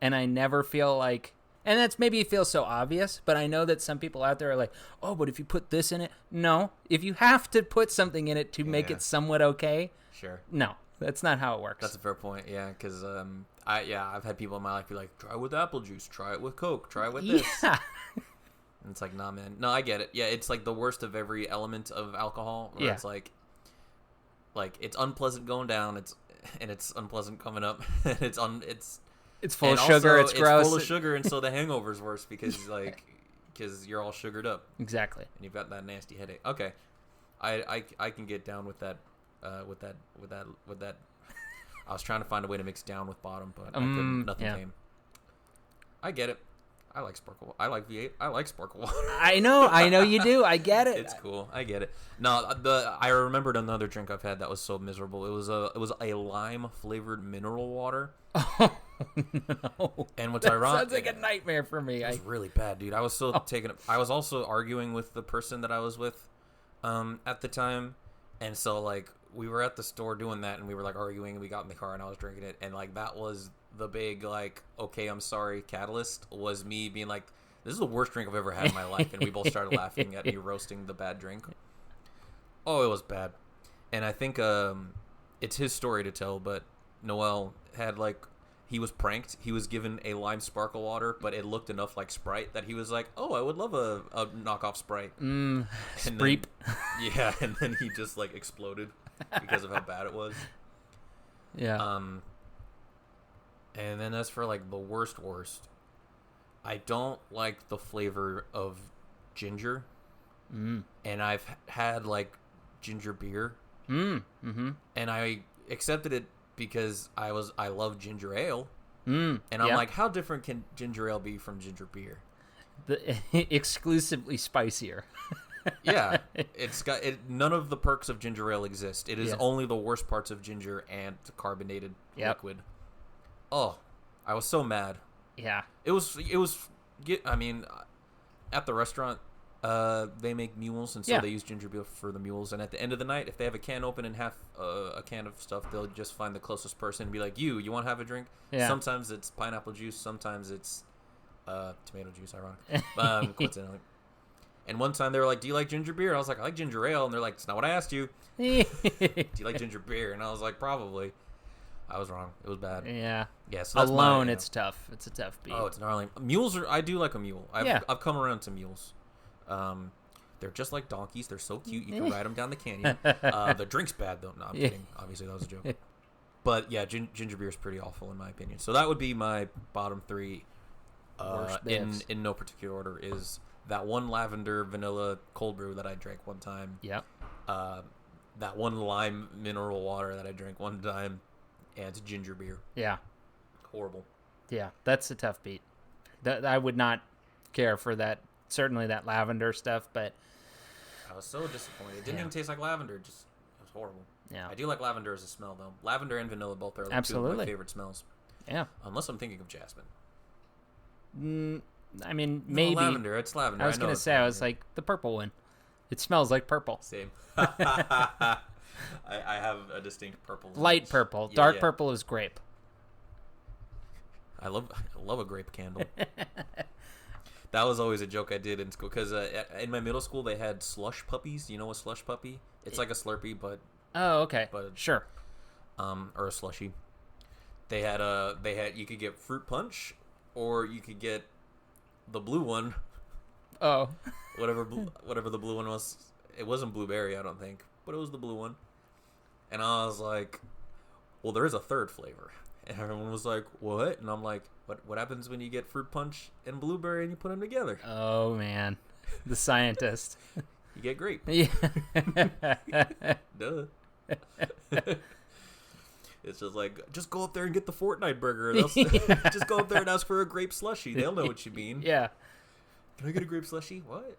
And I never feel like, and that's maybe it feels so obvious, but I know that some people out there are like, oh, but if you put this in it, no. If you have to put something in it to make it somewhat okay, sure. No, that's not how it works. That's a fair point. Yeah, because I've had people in my life be like, try it with apple juice, try it with Coke, try it with this. Yeah. And it's like, nah, man. No, I get it. Yeah, it's like the worst of every element of alcohol. Where it's like it's unpleasant going down. It's unpleasant coming up. It's full of sugar. It's gross. It's full of sugar, and so the hangover's worse because you're all sugared up. Exactly. And you've got that nasty headache. Okay, I can get down with that. With that. I was trying to find a way to mix down with bottom, but I couldn't. Nothing came. I get it. I like Sparkle. I like V8. I like Sparkle Water. I know you do. I get it. It's cool. I get it. No, I remembered another drink I've had that was so miserable. It was a lime flavored mineral water. Oh no! And what's that ironic? Sounds like a nightmare for me. It was really bad, dude. I was still taking. I was also arguing with the person that I was with, at the time, and so like we were at the store doing that, and we were like arguing, and we got in the car, and I was drinking it, and like that was the big like, okay, I'm sorry catalyst was me being like, this is the worst drink I've ever had in my life, and we both started laughing at me roasting the bad drink. Oh, it was bad. And I think it's his story to tell, but Noel had like, he was pranked. He was given a lime sparkle water, but it looked enough like Sprite that he was like, oh, I would love a knockoff Sprite. Sprite. Yeah, and then he just like exploded because of how bad it was. Yeah. And then as for like the worst, I don't like the flavor of ginger. And I've had like ginger beer. And I accepted it because I love ginger ale. And I'm like, how different can ginger ale be from ginger beer? Exclusively spicier. Yeah, it's got none of the perks of ginger ale exist. It is only the worst parts of ginger and carbonated liquid. Oh, I was so mad. Yeah. It was. I mean, at the restaurant, they make mules, and so they use ginger beer for the mules. And at the end of the night, if they have a can open and half a can of stuff, they'll just find the closest person and be like, "You want to have a drink?" Yeah. Sometimes it's pineapple juice. Sometimes it's tomato juice. Ironic. Coincidentally. And one time they were like, "Do you like ginger beer?" I was like, "I like ginger ale," and they're like, "It's not what I asked you." Do you like ginger beer? And I was like, "Probably." I was wrong. It was bad. Yeah. Yeah. So that's alone, it's tough. It's a tough beat. Oh, it's gnarly. Mules are. I do like a mule. I've come around to mules. They're just like donkeys. They're so cute. You can ride them down the canyon. The drink's bad though. No, I'm kidding. Obviously, that was a joke. But yeah, ginger beer is pretty awful in my opinion. So that would be my bottom 3. In no particular order is that one lavender vanilla cold brew that I drank one time. Yep. That one lime mineral water that I drank one time, and it's ginger beer. Yeah. Horrible. Yeah, that's a tough beat. I would not care for that. Certainly that lavender stuff, but I was so disappointed. It didn't even taste like lavender. It was horrible. Yeah. I do like lavender as a smell, though. Lavender and vanilla both are like two of Absolutely. my favorite smells. Yeah. Unless I'm thinking of jasmine. I mean, No, maybe. lavender. It's lavender. I was going to say, I was like, the purple one. It smells like purple. Same. I have a distinct purple. Light purple. Yeah, Dark yeah. purple is grape. I love a grape candle. That was always a joke I did in school because in my middle school they had slush puppies. You know a slush puppy? It's like a Slurpee, but Oh, okay. Sure. or a slushy. They had you could get fruit punch, or you could get the blue one. Oh. Whatever the blue one was. It wasn't blueberry, I don't think, but it was the blue one. And I was like, well, there is a third flavor. And everyone was like, what? And I'm like, what happens when you get fruit punch and blueberry and you put them together? Oh, man. The scientist. You get grape. Yeah. Duh. It's just like, just go up there and get the Fortnite burger. Just go up there and ask for a grape slushy. They'll know what you mean. Yeah. Can I get a grape slushy? What?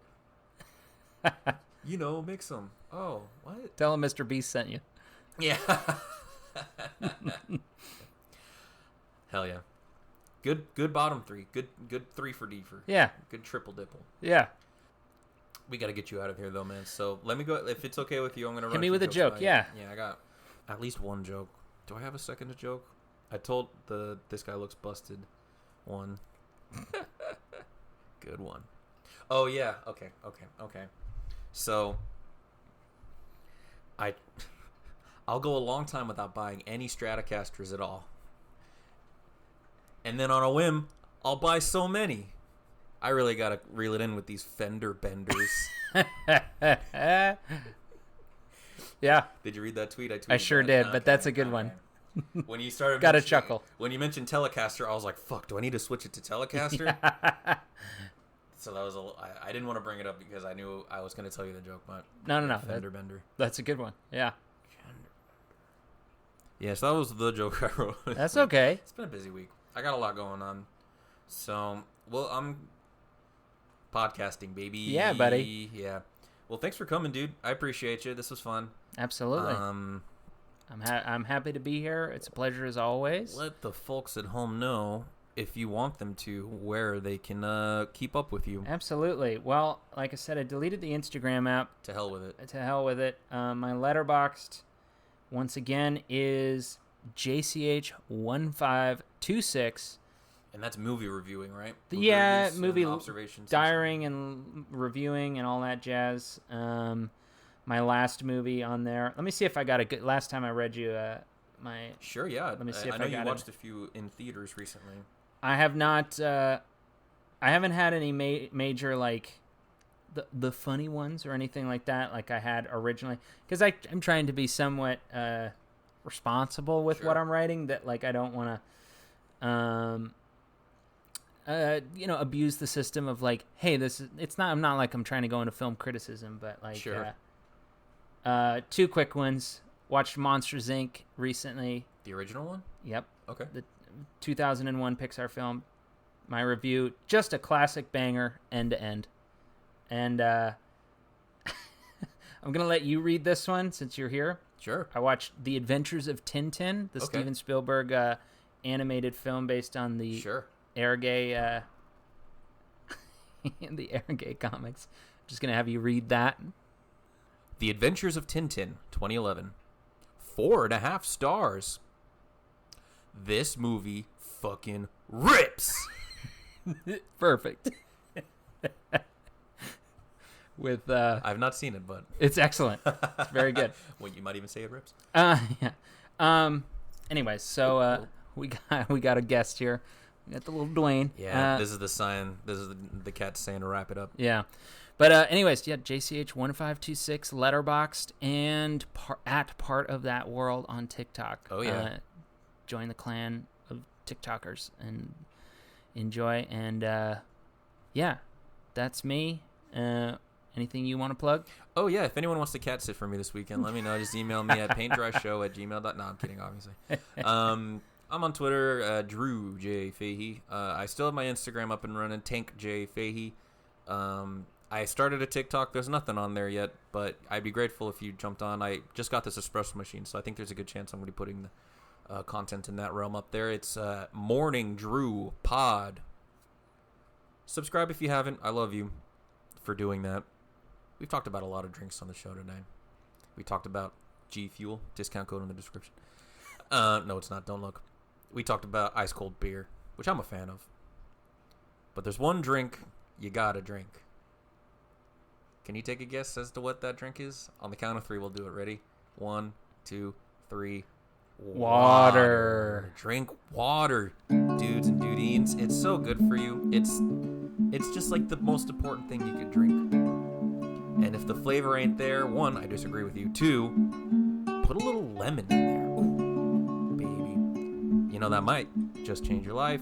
Mix them. Oh, what? Tell him Mr. Beast sent you. Yeah. Hell yeah. Good bottom three. Good 3 for D for. Yeah. Good triple dipple. Yeah. We got to get you out of here though, man. So let me go. If it's okay with you, I'm gonna Hit run me through with a jokes joke. by- Yeah. Yeah, I got at least one joke. Do I have a second joke? I told this guy looks busted. One. Good one. Oh yeah. Okay. So I'll go a long time without buying any Stratocasters at all. And then on a whim, I'll buy so many. I really got to reel it in with these fender benders. Yeah. Did you read that tweet? I sure that. did, but that's a good one. When you started Got a mentioning- chuckle. When you mentioned Telecaster, I was like, fuck, do I need to switch it to Telecaster? So that was I didn't want to bring it up because I knew I was going to tell you the joke, but No. fender bender. That's a good one. Yeah. Yes, that was the joke I wrote. That's okay. It's been a busy week. I got a lot going on. So, I'm podcasting, baby. Yeah, buddy. Yeah. Well, thanks for coming, dude. I appreciate you. This was fun. Absolutely. I'm happy to be here. It's a pleasure as always. Let the folks at home know, if you want them to, where they can keep up with you. Absolutely. Well, like I said, I deleted the Instagram app. To hell with it. To hell with it. My Letterboxd, once again, is JCH1526. And that's movie reviewing, right? Yeah, reviews movie and observations. diarying and reviewing and all that jazz. My last movie on there. Let me see if I got a good. Last time I read you my. Sure, yeah. Let me see if I know I got you it. watched a few in theaters recently. I have not. I haven't had any major like the funny ones or anything like that, like I had originally, because I'm trying to be somewhat responsible with what I'm writing. That like I don't want to. Abuse the system of like, hey, I'm not like I'm trying to go into film criticism, but like, two quick ones. Watched Monsters Inc. recently. The original one? Yep. Okay. The 2001 Pixar film. My review, just a classic banger, end to end. And I'm gonna let you read this one since you're here. Sure. I watched The Adventures of Tintin, the Steven Spielberg animated film based on the Airgay the Airgay comics. I'm just gonna have you read that. The Adventures of Tintin, 2011. 4.5 stars. This movie fucking rips. Perfect. With I've not seen it, but it's excellent. It's very good. Well, you might even say it rips. Yeah. Anyways, so we got a guest here. We got the little Dwayne. Yeah, this is the sign. This is the cat saying to wrap it up. Yeah. But anyways, yeah, JCH1526 Letterboxd and part of that world on TikTok. Oh yeah. Join the clan of TikTokers and enjoy. And yeah, that's me. Anything you want to plug? Oh, yeah. If anyone wants to cat sit for me this weekend, let me know. Just email me at paintdryshow@gmail.com. No, I'm kidding, obviously. I'm on Twitter, Drew J. Fahey. I still have my Instagram up and running, Tank J. Fahey. I started a TikTok. There's nothing on there yet, but I'd be grateful if you jumped on. I just got this espresso machine, so I think there's a good chance I'm going to be putting the content in that realm up there. It's Morning Drew Pod. Subscribe if you haven't. I love you for doing that. We've talked about a lot of drinks on the show today. We talked about G Fuel, discount code in the description. No, it's not. Don't look. We talked about ice cold beer, which I'm a fan of. But there's one drink you gotta drink. Can you take a guess as to what that drink is? On the count of 3, we'll do it. Ready? 1, 2, 3. Water. Drink water, dudes and dudines. It's so good for you. It's just like the most important thing you could drink. And if the flavor ain't there, 1, I disagree with you. 2, put a little lemon in there. Ooh, baby. You know, that might just change your life.